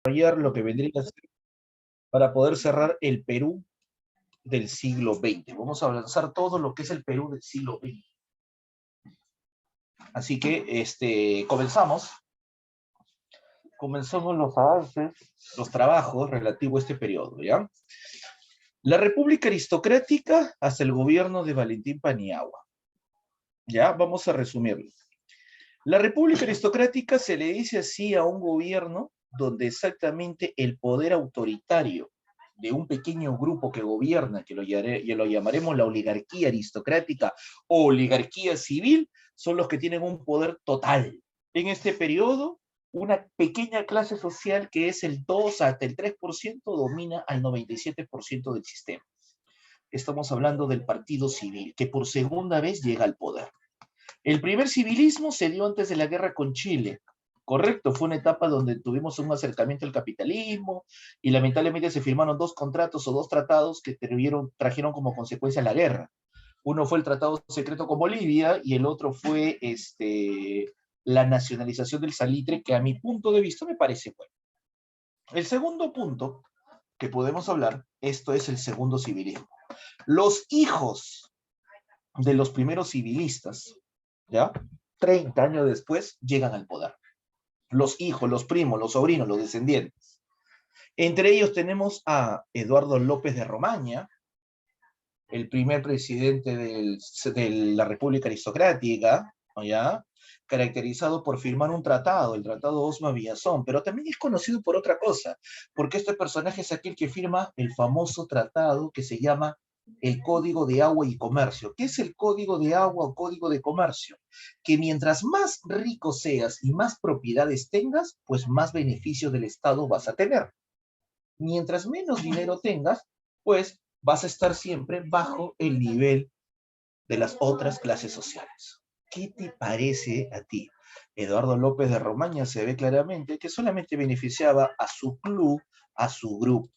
Lo que vendría a ser para poder cerrar el Perú del siglo XX. Vamos a avanzar todo lo que es el Perú del siglo XX. Así que comenzamos los avances, los trabajos relativos a este periodo, ¿ya? La República Aristocrática hasta el gobierno de Valentín Paniagua. ¿Ya? Vamos a resumirlo. La República Aristocrática se le dice así a un gobierno donde exactamente el poder autoritario de un pequeño grupo que gobierna, que lo llamaremos la oligarquía aristocrática o oligarquía civil, son los que tienen un poder total. En este periodo, una pequeña clase social que es el 2 hasta el 3% domina al 97% del sistema. Estamos hablando del partido civil, que por segunda vez llega al poder. El primer civilismo se dio antes de la guerra con Chile. Correcto, fue una etapa donde tuvimos un acercamiento al capitalismo y lamentablemente se firmaron dos contratos o dos tratados que trajeron como consecuencia la guerra. Uno fue el tratado secreto con Bolivia y el otro fue la nacionalización del salitre, que a mi punto de vista me parece bueno. El segundo punto que podemos hablar, esto es el segundo civilismo. Los hijos de los primeros civilistas, ¿ya? 30 años después llegan al poder. Los hijos, los primos, los sobrinos, los descendientes. Entre ellos tenemos a Eduardo López de Romaña, el primer presidente de la República Aristocrática, ¿ya? Caracterizado por firmar un tratado, el Tratado Osma-Villazón, pero también es conocido por otra cosa, porque este personaje es aquel que firma el famoso tratado que se llama el Código de Agua y Comercio. ¿Qué es el Código de Agua o Código de Comercio? Que mientras más rico seas y más propiedades tengas, pues más beneficios del Estado vas a tener. Mientras menos dinero tengas, pues vas a estar siempre bajo el nivel de las otras clases sociales. ¿Qué te parece a ti? Eduardo López de Romaña se ve claramente que solamente beneficiaba a su club, a su grupo.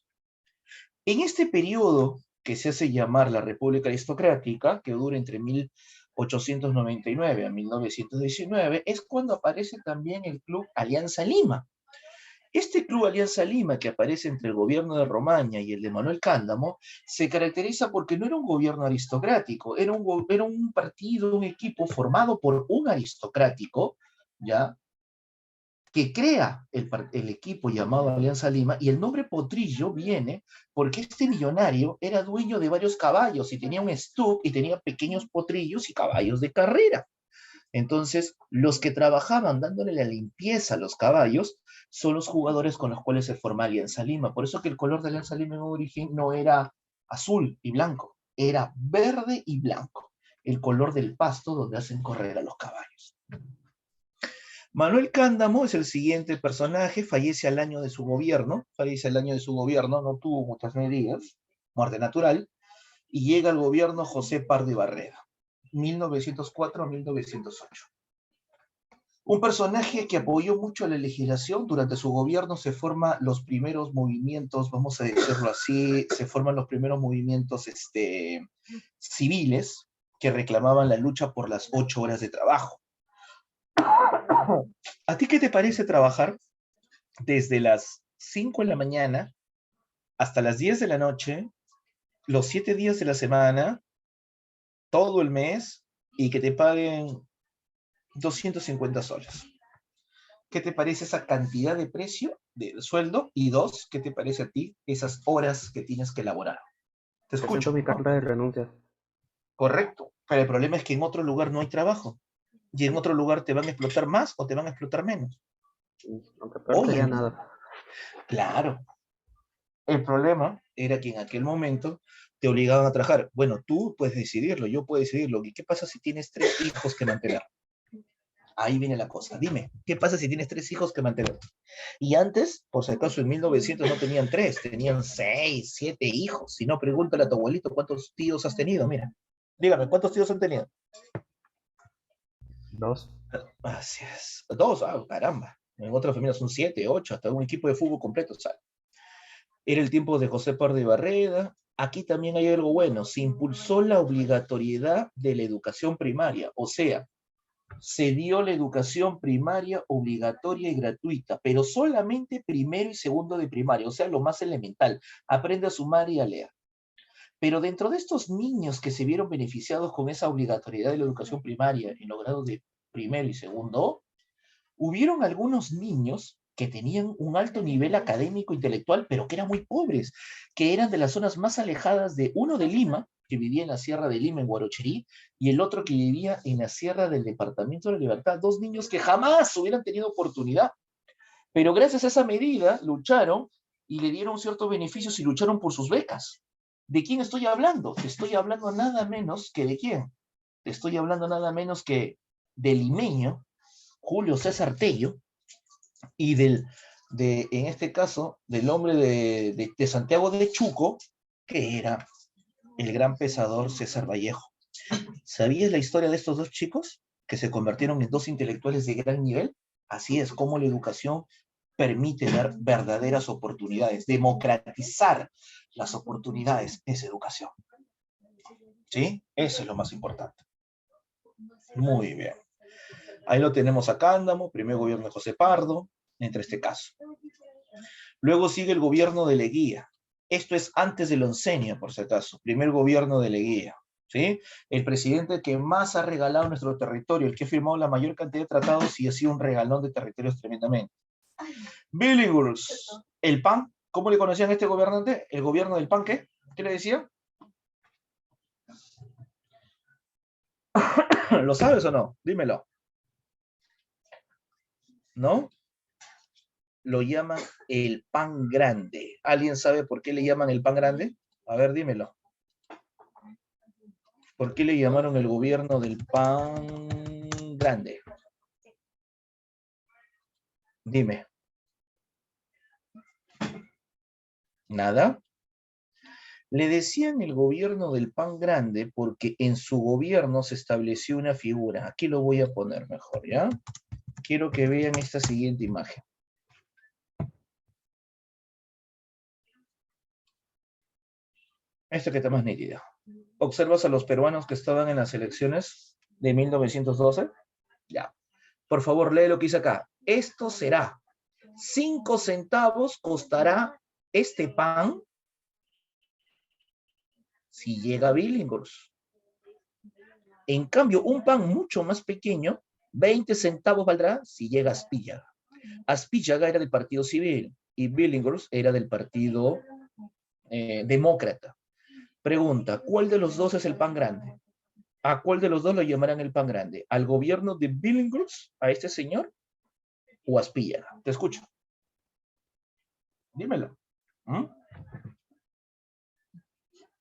En este periodo que se hace llamar la República Aristocrática, que dura entre 1899 a 1919, es cuando aparece también el Club Alianza Lima. Este Club Alianza Lima, que aparece entre el gobierno de Romaña y el de Manuel Cándamo, se caracteriza porque no era un gobierno aristocrático, era un partido, un equipo formado por un aristocrático, ¿ya? Que crea el equipo llamado Alianza Lima, y el nombre Potrillo viene porque este millonario era dueño de varios caballos y tenía un stock y tenía pequeños potrillos y caballos de carrera. Entonces, los que trabajaban dándole la limpieza a los caballos son los jugadores con los cuales se forma Alianza Lima. Por eso que el color de Alianza Lima en origen no era azul y blanco, era verde y blanco, el color del pasto donde hacen correr a los caballos. Manuel Cándamo es el siguiente personaje, fallece al año de su gobierno, no tuvo muchas medidas, muerte natural, y llega al gobierno José Pardo y Barreda, 1904 a 1908. Un personaje que apoyó mucho a la legislación. Durante su gobierno se forman los primeros movimientos, vamos a decirlo así, se forman los primeros movimientos civiles que reclamaban la lucha por las 8 horas de trabajo. ¿A ti qué te parece trabajar desde las 5 de la mañana hasta las 10 de la noche, los 7 días de la semana, todo el mes, y que te paguen 250 soles? ¿Qué te parece esa cantidad de precio de sueldo? Y dos, ¿qué te parece a ti esas horas que tienes que elaborar? Te Presento escucho, mi ¿no? carta de renuncia. Correcto, pero el problema es que en otro lugar no hay trabajo. Y en otro lugar te van a explotar más o te van a explotar menos. Aunque peor Hoy sería en día, nada. claro. El problema era que en aquel momento te obligaban a trabajar. Bueno, tú puedes decidirlo, yo puedo decidirlo. ¿Y qué pasa si tienes 3 hijos que mantener? Ahí viene la cosa. Dime, ¿qué pasa si tienes 3 hijos que mantener? Y antes, por si acaso, en 1900 no tenían 3, tenían 6, 7 hijos. Si no, pregúntale a tu abuelito cuántos tíos has tenido. Mira, dígame, ¿cuántos tíos han tenido? Dos. Así es. 2, caramba. En otras familias son 7, 8, hasta un equipo de fútbol completo sale. Era el tiempo de José Pardo y Barreda. Aquí también hay algo bueno. Se impulsó la obligatoriedad de la educación primaria. O sea, se dio la educación primaria obligatoria y gratuita, pero solamente primero y segundo de primaria, o sea, lo más elemental. Aprende a sumar y a leer. Pero dentro de estos niños que se vieron beneficiados con esa obligatoriedad de la educación primaria en los grados de primero y segundo, hubieron algunos niños que tenían un alto nivel académico intelectual, pero que eran muy pobres, que eran de las zonas más alejadas de uno de Lima, que vivía en la Sierra de Lima, en Huarochirí, y el otro que vivía en la Sierra del Departamento de la Libertad, dos niños que jamás hubieran tenido oportunidad, pero gracias a esa medida lucharon y le dieron ciertos beneficios y lucharon por sus becas. ¿De quién estoy hablando? Te estoy hablando nada menos que de quién. Te estoy hablando nada menos que del limeño Julio César Tello y en este caso, del hombre de Santiago de Chuco, que era el gran pesador César Vallejo. ¿Sabías la historia de estos dos chicos que se convirtieron en dos intelectuales de gran nivel? Así es como la educación permite dar verdaderas oportunidades, democratizar las oportunidades, es educación. ¿Sí? Eso es lo más importante. Muy bien. Ahí lo tenemos a Cándamo, primer gobierno de José Pardo, entre este caso. Luego sigue el gobierno de Leguía. Esto es antes del oncenio, por si acaso. Primer gobierno de Leguía. ¿Sí? El presidente que más ha regalado nuestro territorio, el que ha firmado la mayor cantidad de tratados y ha sido un regalón de territorios tremendamente. Billinghurst, el PAN. ¿Cómo le conocían a este gobernante? El gobierno del PAN, ¿qué? ¿Qué le decía? ¿Lo sabes o no? Dímelo. ¿No? Lo llaman el pan grande. ¿Alguien sabe por qué le llaman el pan grande? A ver, dímelo. ¿Por qué le llamaron el gobierno del pan grande? Dime. ¿Nada? Le decían el gobierno del pan grande porque en su gobierno se estableció una figura. Aquí lo voy a poner mejor, ¿ya? Quiero que vean esta siguiente imagen. Esta que está más nítida. ¿Observas a los peruanos que estaban en las elecciones de 1912? Ya. Por favor, lee lo que dice acá. Esto será 5 centavos costará este pan si llega a Billinghurst. En cambio, un pan mucho más pequeño, 20 centavos valdrá si llega a Aspíllaga. Aspíllaga era del Partido Civil y Billinghurst era del Partido Demócrata. Pregunta, ¿cuál de los dos es el pan grande? ¿A cuál de los dos lo llamarán el pan grande? ¿Al gobierno de Billinghurst, a este señor, o a Aspíllaga? Te escucho. Dímelo. ¿Mm?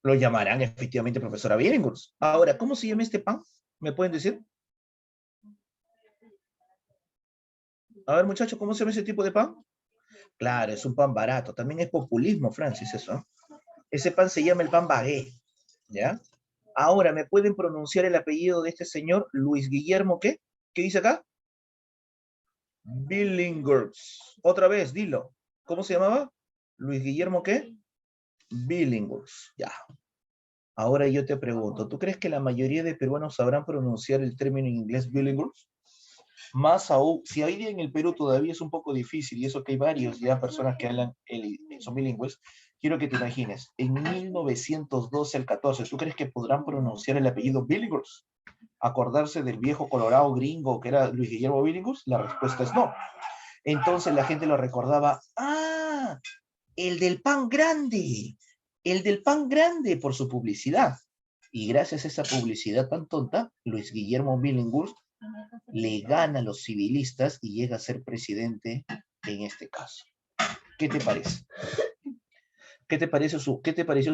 Lo llamarán efectivamente profesora Billinghurst. Ahora, ¿cómo se llama este pan? ¿Me pueden decir? A ver, muchachos, ¿cómo se llama ese tipo de pan? Claro, es un pan barato. También es populismo, Francis, eso. Ese pan se llama el pan baguette, ¿ya? Ahora, ¿me pueden pronunciar el apellido de este señor, Luis Guillermo, qué? ¿Qué dice acá? Billinghurst. Otra vez, dilo. ¿Cómo se llamaba? Luis Guillermo, ¿qué? Billinghurst, ya. Ahora yo te pregunto, ¿tú crees que la mayoría de peruanos sabrán pronunciar el término en inglés Billinghurst? Más aún, si hoy día en el Perú todavía es un poco difícil, y eso que hay varios ya personas que hablan, son bilingües, quiero que te imagines, en 1912 al 14, ¿tú crees que podrán pronunciar el apellido Billinghurst? ¿Acordarse del viejo colorado gringo que era Luis Guillermo Billinghurst? La respuesta es no. Entonces la gente lo recordaba, ¡ah! El del pan grande por su publicidad. Y gracias a esa publicidad tan tonta, Luis Guillermo Billinghurst le gana a los civilistas y llega a ser presidente en este caso. ¿Qué te parece? ¿Qué te pareció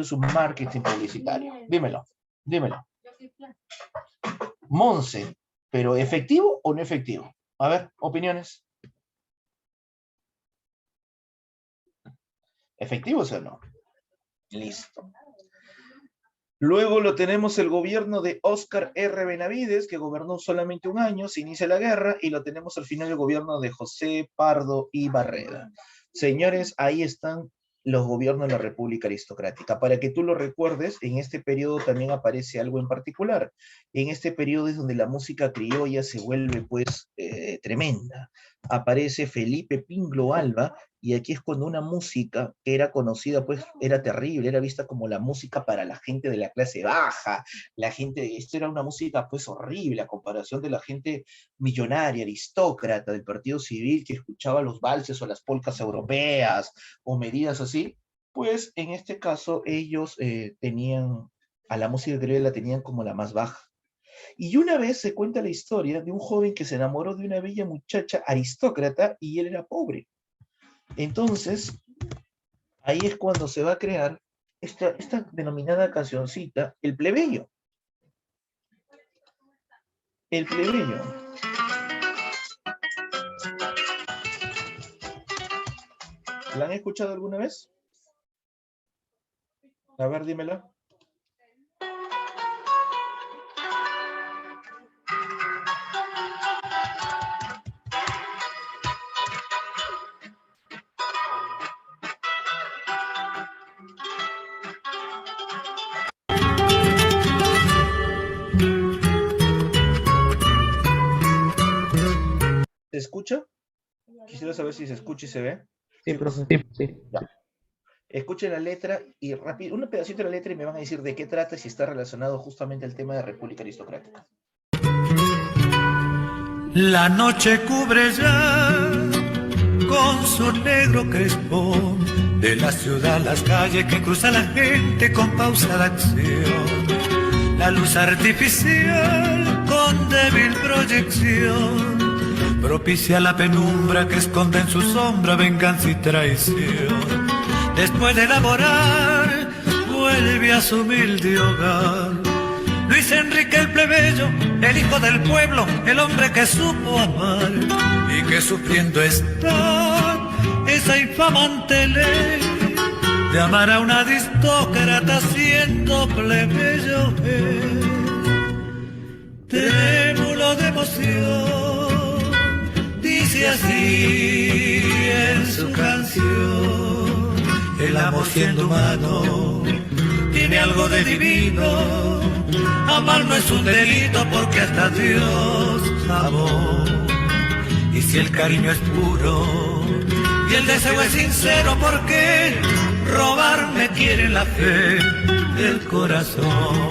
su marketing publicitario? Dímelo, dímelo. Monse, ¿pero efectivo o no efectivo? A ver, opiniones. ¿Efectivo o no? Listo. Luego lo tenemos el gobierno de Óscar R. Benavides, que gobernó solamente un año, se inicia la guerra, y lo tenemos al final el gobierno de José Pardo y Barreda. Señores, ahí están los gobiernos de la República Aristocrática. Para que tú lo recuerdes, en este periodo también aparece algo en particular. En este periodo es donde la música criolla se vuelve, pues, tremenda. Aparece Felipe Pingló Alba, y aquí es cuando una música que era conocida, pues, era terrible, era vista como la música para la gente de la clase baja, la gente, esto era una música, pues, horrible, a comparación de la gente millonaria, aristócrata, del partido civil, que escuchaba los valses o las polcas europeas, o medidas así, pues en este caso ellos tenían, a la música criolla la tenían como la más baja. Y una vez se cuenta la historia de un joven que se enamoró de una bella muchacha aristócrata y él era pobre. Entonces, ahí es cuando se va a crear esta denominada cancioncita, El Plebeyo. El Plebeyo. ¿La han escuchado alguna vez? A ver, dímela. ¿Se escucha? Quisiera saber si se escucha y se ve. Sí, profe. Sí. Ya. Escuchen la letra y rápido, un pedacito de la letra y me van a decir de qué trata y si está relacionado justamente al tema de República Aristocrática. La noche cubre ya con su negro crespón de la ciudad las calles que cruza la gente con pausada acción. La luz artificial con débil proyección propicia la penumbra que esconde en su sombra venganza y traición. Después de laborar, vuelve a su humilde hogar. Luis Enrique el plebeyo, el hijo del pueblo, el hombre que supo amar y que sufriendo está esa infamante ley de amar a una aristócrata siendo plebeyo. Trémulo de emoción, dice así en su canción: el amor siendo humano tiene algo de divino. Amar no es un delito porque hasta Dios amó. Y si el cariño es puro y el deseo es sincero, ¿por qué robarme quiere la fe del corazón?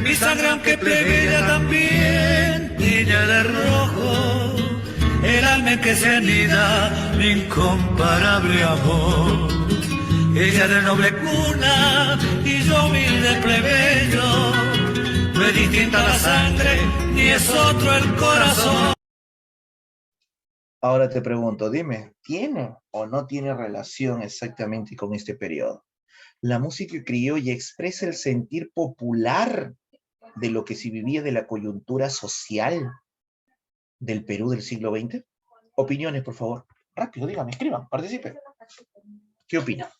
Mi sangre aunque plebeya también tiña de rojo el alma en que se anida mi incomparable amor. Ella de noble cuna y yo humilde plebeyo, no es distinta la sangre ni es otro el corazón. Ahora te pregunto, dime, ¿tiene o no tiene relación exactamente con este periodo? ¿La música criolla expresa el sentir popular de lo que se vivía de la coyuntura social del Perú del siglo XX? Opiniones, por favor. Rápido, dígame, escriban, participen. ¿Qué opina?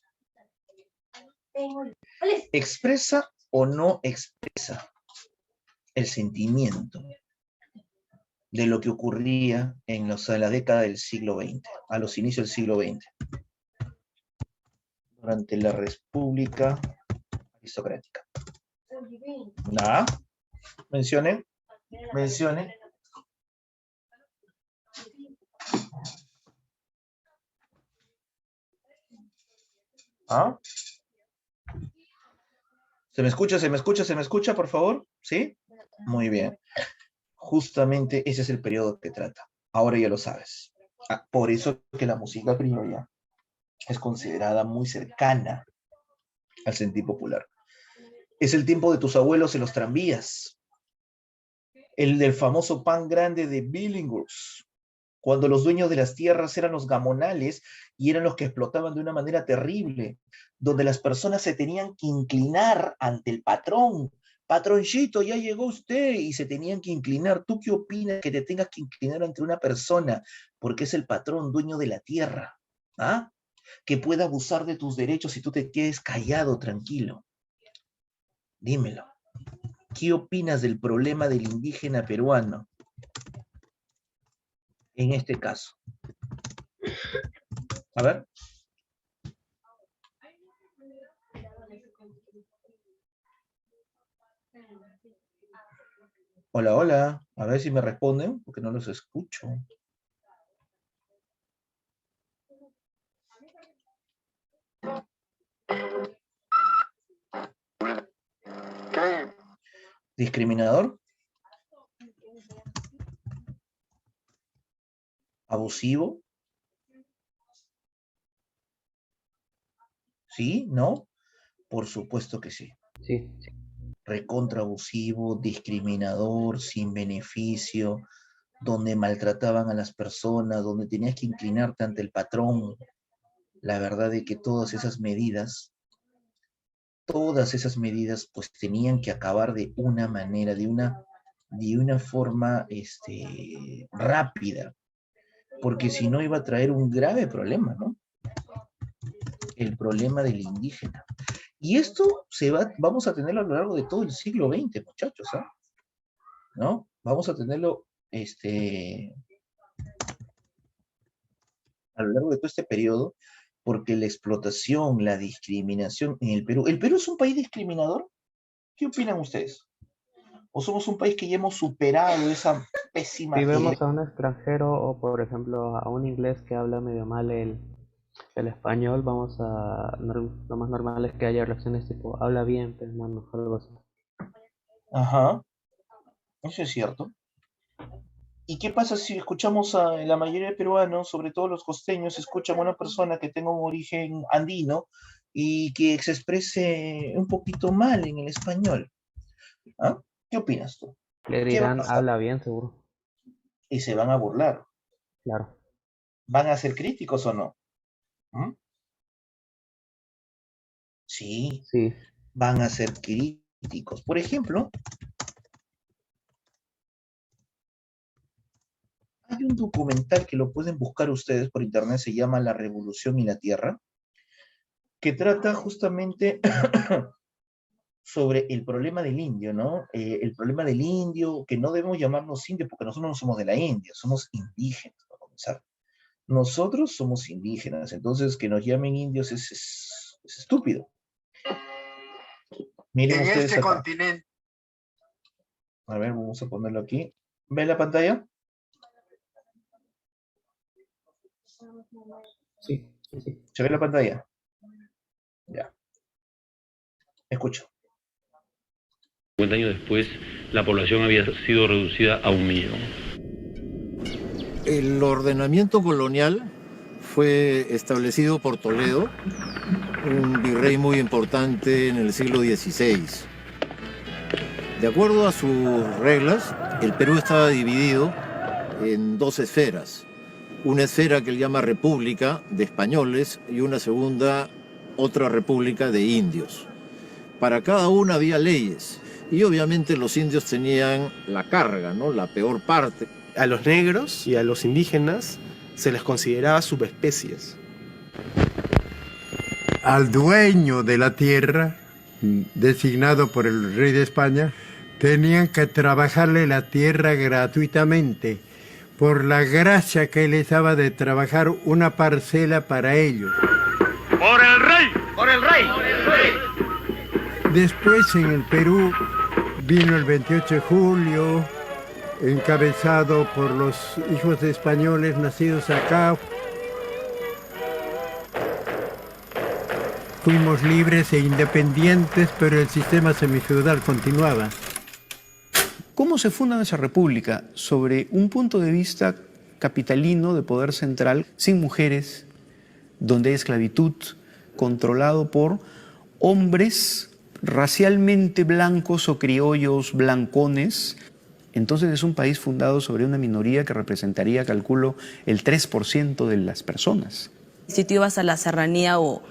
¿Expresa o no expresa el sentimiento de lo que ocurría en la década del siglo XX, a los inicios del siglo XX, durante la República Aristocrática? ¿Nada? ¿Mencione? ¿Ah? ¿Se me escucha, por favor? ¿Sí? Muy bien. Justamente ese es el periodo que trata. Ahora ya lo sabes. Por eso que la música criolla es considerada muy cercana al sentir popular. Es el tiempo de tus abuelos en los tranvías. El del famoso pan grande de Billinghurst, cuando los dueños de las tierras eran los gamonales y eran los que explotaban de una manera terrible, donde las personas se tenían que inclinar ante el patrón. Patroncito, ya llegó usted, y se tenían que inclinar. ¿Tú qué opinas que te tengas que inclinar ante una persona porque es el patrón, dueño de la tierra? ¿Ah? Que pueda abusar de tus derechos y tú te quedes callado, tranquilo. Dímelo. ¿Qué opinas del problema del indígena peruano en este caso? A ver. Hola, hola. A ver si me responden, porque no los escucho. ¿Discriminador? ¿Abusivo? ¿Sí? ¿No? Por supuesto que sí. Sí. Recontra abusivo, discriminador, sin beneficio, donde maltrataban a las personas, donde tenías que inclinarte ante el patrón. La verdad es que todas esas medidas, pues tenían que acabar de una manera, de una forma rápida, porque si no iba a traer un grave problema, ¿no? El problema del indígena. Y esto vamos a tenerlo a lo largo de todo el siglo XX, muchachos, ¿ah? ¿No? Vamos a tenerlo a lo largo de todo este periodo, porque la explotación, la discriminación en ¿El Perú es un país discriminador? ¿Qué opinan ustedes? ¿O somos un país que ya hemos superado esa pésima... Si vemos a un extranjero o, por ejemplo, a un inglés que habla medio mal el español, lo más normal es que haya reacciones tipo, habla bien, pues, mano, algo así. Ajá, eso es cierto. ¿Y qué pasa si escuchamos a la mayoría de peruanos, sobre todo los costeños, escuchan a una persona que tenga un origen andino y que se exprese un poquito mal en el español? ¿Ah? ¿Qué opinas tú? Le ¿Qué va a dirán, pasar? habla bien, seguro. Y se van a burlar. Claro. ¿Van a ser críticos o no? ¿Mm? Sí, Sí. van a ser críticos. Por ejemplo, hay un documental que lo pueden buscar ustedes por internet, se llama La Revolución y la Tierra, que trata justamente sobre el problema del indio, ¿no? El problema del indio, que no debemos llamarnos indios porque nosotros no somos de la India, somos indígenas, para comenzar. Nosotros somos indígenas, entonces que nos llamen indios es estúpido. Miren En ustedes este acá. continente. A ver, vamos a ponerlo aquí. ¿Ven la pantalla? Sí, sí, sí. ¿Se ve la pantalla? Ya. Escucho. 50 años después, la población había sido reducida a 1 millón. El ordenamiento colonial fue establecido por Toledo, un virrey muy importante en el siglo XVI. De acuerdo a sus reglas, el Perú estaba dividido en 2 esferas. Una esfera que él llama república de españoles y una segunda, otra república de indios. Para cada una había leyes y obviamente los indios tenían la carga, ¿no? La peor parte. A los negros y a los indígenas se les consideraba subespecies. Al dueño de la tierra, designado por el rey de España, tenían que trabajarle la tierra gratuitamente, por la gracia que les daba de trabajar una parcela para ellos. ¡Por el rey! ¡Por el rey! ¡Por el rey! Después en el Perú vino el 28 de julio, encabezado por los hijos de españoles nacidos acá. Fuimos libres e independientes, pero el sistema semifeudal continuaba. ¿Cómo se funda esa república? Sobre un punto de vista capitalino de poder central, sin mujeres, donde hay esclavitud, controlado por hombres racialmente blancos o criollos blancones. Entonces es un país fundado sobre una minoría que representaría, calculo, el 3% de las personas. Si tú ibas a la serranía o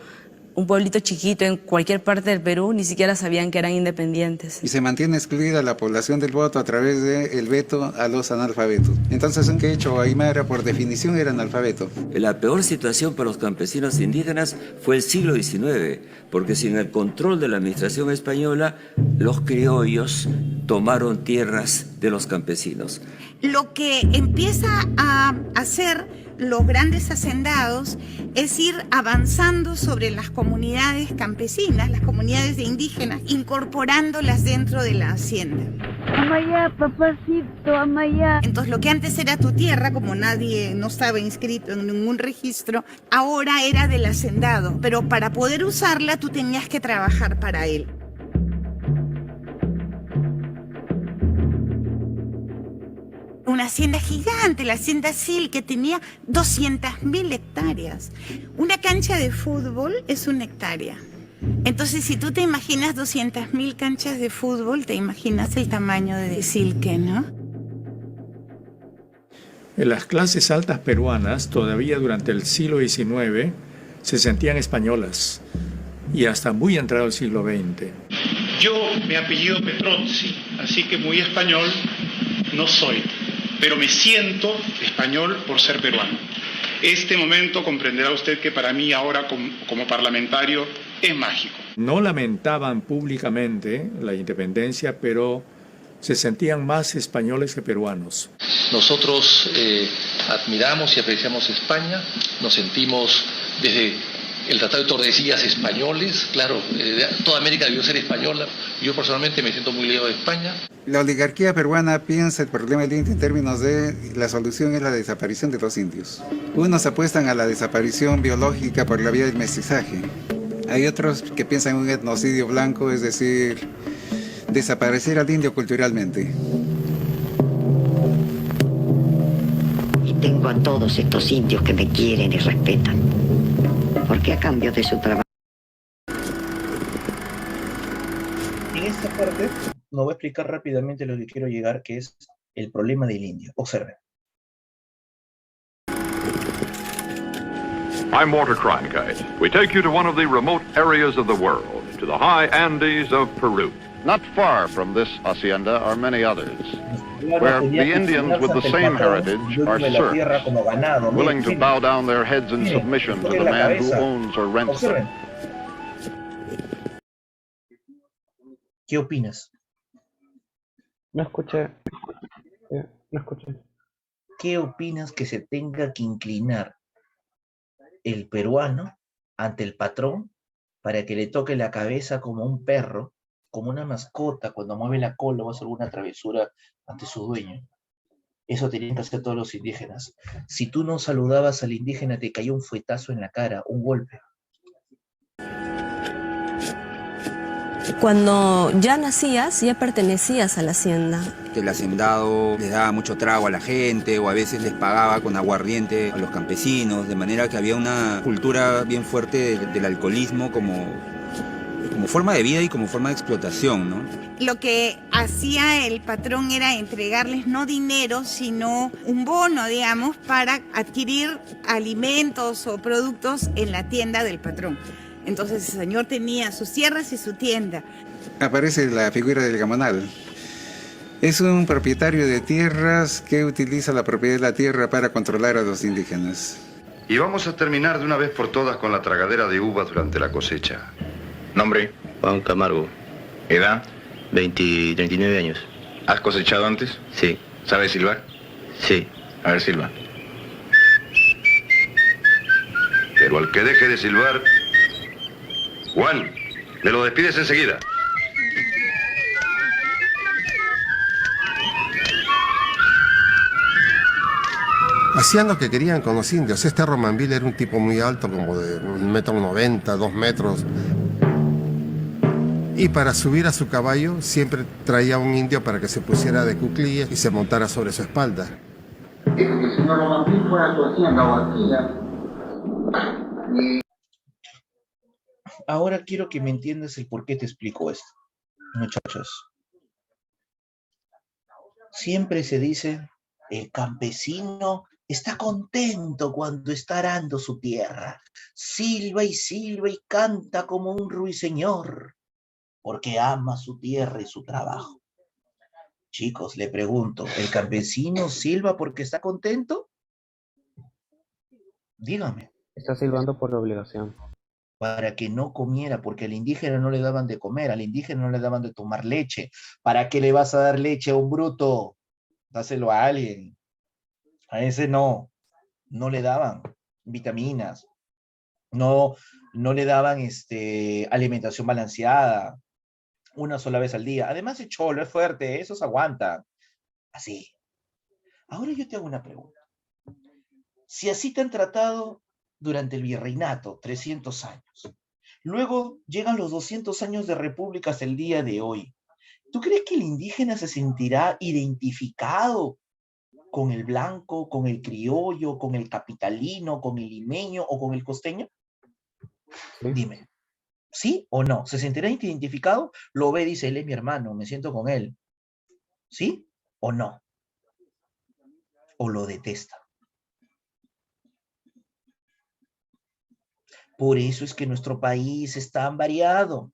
un pueblito chiquito en cualquier parte del Perú, ni siquiera sabían que eran independientes. Y se mantiene excluida la población del voto a través del veto a los analfabetos. Entonces, ¿qué hecho? Aymara, por definición, era analfabeto. La peor situación para los campesinos indígenas fue el siglo XIX, porque sin el control de la administración española, los criollos tomaron tierras de los campesinos. Lo que empieza a hacer los grandes hacendados es ir avanzando sobre las comunidades campesinas, las comunidades de indígenas, incorporándolas dentro de la hacienda. Amaya, papacito, Amaya. Entonces lo que antes era tu tierra, como nadie no estaba inscrito en ningún registro, ahora era del hacendado, pero para poder usarla tú tenías que trabajar para él. Una hacienda gigante, la hacienda Sil, que tenía 200.000 hectáreas. Una cancha de fútbol es 1 hectárea. Entonces, si tú te imaginas 200.000 canchas de fútbol, te imaginas el tamaño de Silque, ¿no? En las clases altas peruanas, todavía durante el siglo XIX, se sentían españolas, y hasta muy entrado el siglo XX. Yo me apellido Petrozzi, así que muy español no soy, pero me siento español por ser peruano. Este momento comprenderá usted que para mí ahora como parlamentario es mágico. No lamentaban públicamente la independencia, pero se sentían más españoles que peruanos. Nosotros admiramos y apreciamos España, nos sentimos desde el Tratado de Tordesillas españoles, claro, toda América debió ser española. Yo personalmente me siento muy ligado a España. La oligarquía peruana piensa el problema del indio en términos de la solución es la desaparición de los indios. Unos apuestan a la desaparición biológica por la vía del mestizaje. Hay otros que piensan en un etnocidio blanco, es decir, desaparecer al indio culturalmente. Y tengo a todos estos indios que me quieren y respetan, porque a cambio de su trabajo. En esta parte nos voy a explicar rápidamente lo que quiero llegar, que es el problema del indio. Observen. I'm Walter Cronkite. We take you to one of the remote areas of the world, to the high Andes of Peru. Not far from this hacienda are many others, where the Indians with the same heritage are serfs, willing to bow down their heads in submission to the man who owns or rents them. ¿Qué opinas? No escuché. No escuché. ¿Qué opinas que se tenga que inclinar el peruano ante el patrón para que le toque la cabeza como un perro, como una mascota, cuando mueve la cola o hace alguna travesura ante su dueño? Eso tenían que hacer todos los indígenas. Si tú no saludabas al indígena, te cayó un fuetazo en la cara, un golpe. Cuando ya nacías, ya pertenecías a la hacienda. El hacendado les daba mucho trago a la gente o a veces les pagaba con aguardiente a los campesinos, de manera que había una cultura bien fuerte del alcoholismo como forma de vida y como forma de explotación, ¿no? Lo que hacía el patrón era entregarles no dinero, sino un bono, digamos, para adquirir alimentos o productos en la tienda del patrón. Entonces el señor tenía sus tierras y su tienda. Aparece la figura del gamonal. Es un propietario de tierras que utiliza la propiedad de la tierra para controlar a los indígenas. Y vamos a terminar de una vez por todas con la tragadera de uvas durante la cosecha. Nombre: Juan Camargo. Edad: 39 años. ¿Has cosechado antes? Sí. ¿Sabes silbar? Sí. A ver, silba. Pero al que deje de silbar, Juan, me lo despides enseguida. Hacían lo que querían con los indios. Este Romanville era un tipo muy alto, como de 1,90 m, 2 metros. Y para subir a su caballo siempre traía un indio para que se pusiera de cuclillas y se montara sobre su espalda. Que el señor Romanville fuera a su hacienda o alquila. Ahora quiero que me entiendas el por qué te explico esto, muchachos. Siempre se dice, el campesino está contento cuando está arando su tierra. Silba y canta como un ruiseñor, porque ama su tierra y su trabajo. Chicos, le pregunto, ¿el campesino silba porque está contento? Dígame. Está silbando por obligación. Para que no comiera, porque al indígena no le daban de comer, al indígena no le daban de tomar leche. ¿Para qué le vas a dar leche a un bruto? Dáselo a alguien. A ese no. no le daban vitaminas, no le daban alimentación balanceada, una sola vez al día. Además es cholo, es fuerte, esos aguantan. Así. Ahora yo te hago una pregunta. Si así te han tratado durante el virreinato, 300 años, luego llegan los 200 años de república hasta el día de hoy, ¿tú crees que el indígena se sentirá identificado con el blanco, con el criollo, con el capitalino, con el limeño o con el costeño? Sí. Dime, ¿sí o no? ¿Se sentirá identificado? Lo ve, dice, él es mi hermano, me siento con él. ¿Sí o no? ¿O lo detesta? Por eso es que nuestro país es tan variado.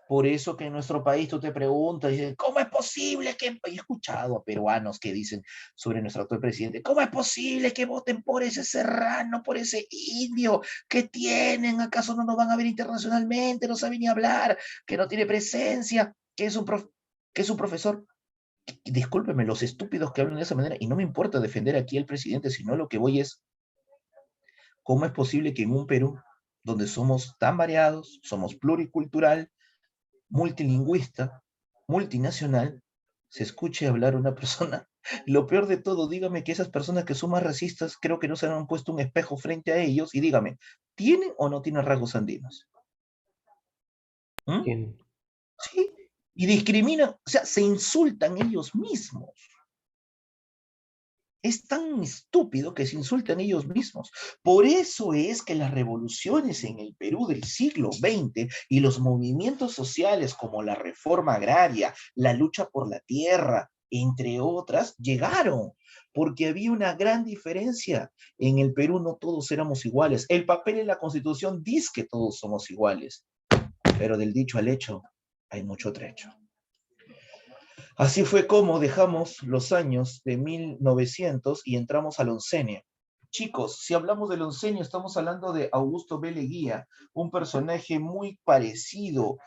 Por eso que en nuestro país tú te preguntas, dices, ¿cómo es posible que... He escuchado a peruanos que dicen sobre nuestro actual presidente, ¿cómo es posible que voten por ese serrano, por ese indio? ¿Qué tienen? ¿Acaso no nos van a ver internacionalmente? No sabe ni hablar, que no tiene presencia, que es un profesor. Discúlpeme, los estúpidos que hablan de esa manera, y no me importa defender aquí al presidente, sino lo que voy es, ¿cómo es posible que en un Perú, donde somos tan variados, somos pluricultural, multilingüista, multinacional, se escuche hablar una persona? Lo peor de todo, dígame que esas personas que son más racistas, creo que no se han puesto un espejo frente a ellos, y dígame, ¿tienen o no tienen rasgos andinos? ¿Mm? Tienen. Sí, y discriminan, o sea, se insultan ellos mismos. Es tan estúpido que se insultan ellos mismos. Por eso es que las revoluciones en el Perú del siglo XX y los movimientos sociales como la reforma agraria, la lucha por la tierra, entre otras, llegaron. Porque había una gran diferencia. En el Perú no todos éramos iguales. El papel en la Constitución dice que todos somos iguales. Pero del dicho al hecho hay mucho trecho. Así fue como dejamos los años de 1900 y entramos al oncenio. Chicos, si hablamos del oncenio, estamos hablando de Augusto B. Leguía, un personaje muy parecido,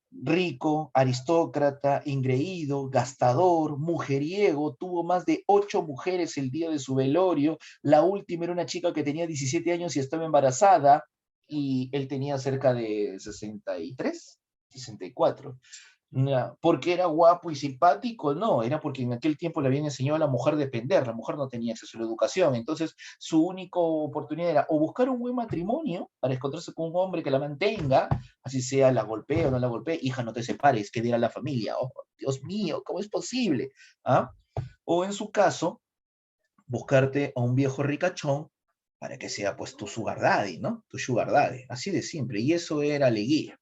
rico, aristócrata, engreído, gastador, mujeriego, tuvo más de 8 mujeres el día de su velorio, la última era una chica que tenía 17 años y estaba embarazada, y él tenía cerca de 63, 64. ¿Porque era guapo y simpático? No, era porque en aquel tiempo le habían enseñado a la mujer a depender, la mujer no tenía acceso a la educación, entonces su única oportunidad era o buscar un buen matrimonio para encontrarse con un hombre que la mantenga, así sea la golpee o no la golpee, hija, no te separes, que dirá la familia, oh, Dios mío, ¿cómo es posible? ¿Ah? O en su caso, buscarte a un viejo ricachón para que sea pues tu sugar daddy, ¿no? Tu sugar daddy, así de simple, y eso era Leguía.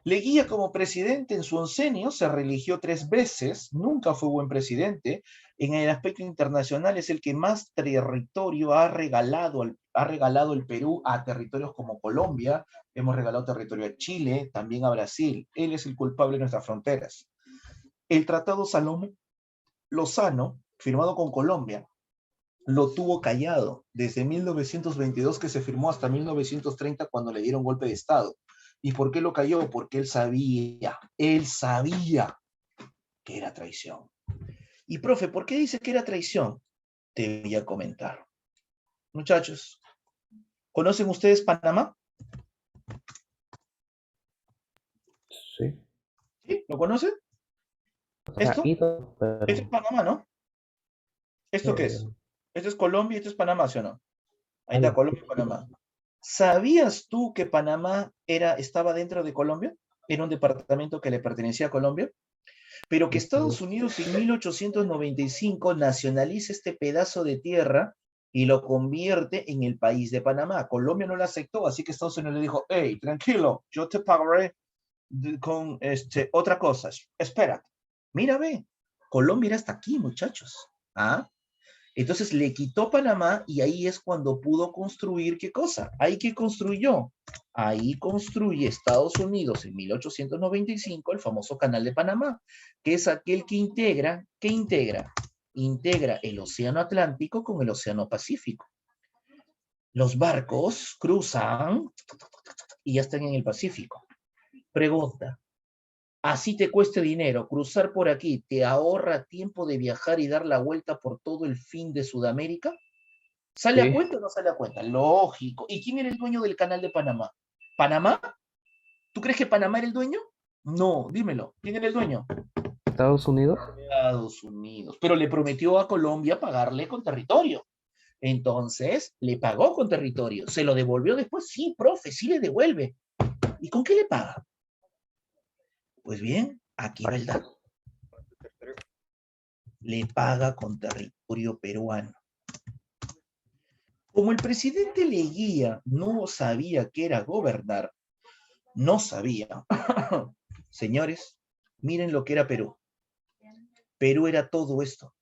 Leguía como presidente en su oncenio se reeligió 3 veces, nunca fue buen presidente. En el aspecto internacional es el que más territorio ha regalado el Perú a territorios como Colombia, hemos regalado territorio a Chile, también a Brasil. Él es el culpable de nuestras fronteras. El Tratado Lozano, firmado con Colombia, lo tuvo callado desde 1922 que se firmó hasta 1930 cuando le dieron golpe de Estado. ¿Y por qué lo cayó? Porque él sabía que era traición. Y profe, ¿por qué dice que era traición? Te voy a comentar. Muchachos, ¿conocen ustedes Panamá? Sí. ¿Sí? ¿Lo conocen? ¿Esto? Esto es Panamá, ¿no? ¿Esto qué es? Esto es Colombia y esto es Panamá, ¿sí o no? Ahí está Colombia y Panamá. ¿Sabías tú que Panamá estaba dentro de Colombia? Era un departamento que le pertenecía a Colombia, pero que Estados Unidos en 1895 nacionaliza este pedazo de tierra y lo convierte en el país de Panamá. Colombia no lo aceptó, así que Estados Unidos le dijo, hey, tranquilo, yo te pagaré con otra cosa. Espera, mira, ve, Colombia era hasta aquí, muchachos. ¿Ah? Entonces le quitó Panamá y ahí es cuando pudo construir, ¿qué cosa? ¿Ahí qué construyó? Ahí construye Estados Unidos en 1895 el famoso Canal de Panamá, que es aquel que integra, ¿qué integra? Integra el Océano Atlántico con el Océano Pacífico. Los barcos cruzan y ya están en el Pacífico. Pregunta, así te cueste dinero, cruzar por aquí, ¿te ahorra tiempo de viajar y dar la vuelta por todo el fin de Sudamérica? ¿Sale Sí. a cuenta o no sale a cuenta? Lógico. ¿Y quién era el dueño del canal de Panamá? ¿Panamá? ¿Tú crees que Panamá era el dueño? No, dímelo. ¿Quién era el dueño? Estados Unidos. Estados Unidos. Pero le prometió a Colombia pagarle con territorio. Entonces, le pagó con territorio. ¿Se lo devolvió después? Sí, profe, sí le devuelve. ¿Y con qué le paga? Pues bien, aquí va el dato. Le paga con territorio peruano. Como el presidente Leguía no sabía qué era gobernar, no sabía. Señores, miren lo que era Perú. Perú era todo esto.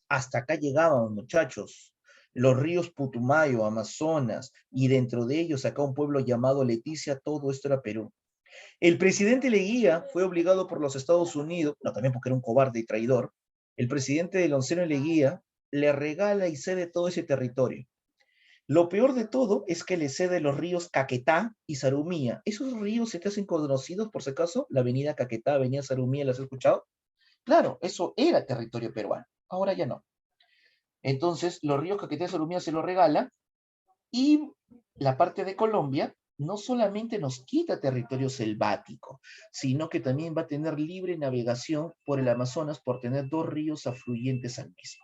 Hasta acá llegaban, muchachos. Los ríos Putumayo, Amazonas, y dentro de ellos acá un pueblo llamado Leticia, todo esto era Perú. El presidente Leguía fue obligado por los Estados Unidos, no, también porque era un cobarde y traidor, el presidente del Onceno Leguía le regala y cede todo ese territorio. Lo peor de todo es que le cede los ríos Caquetá y Zarumilla. ¿Esos ríos se te hacen conocidos, por si acaso? La avenida Caquetá, avenida Zarumilla, ¿las has escuchado? Claro, eso era territorio peruano. Ahora ya no. Entonces, los ríos Caquetá y Zarumilla se los regala y la parte de Colombia no solamente nos quita territorio selvático, sino que también va a tener libre navegación por el Amazonas por tener 2 ríos afluyentes al mismo.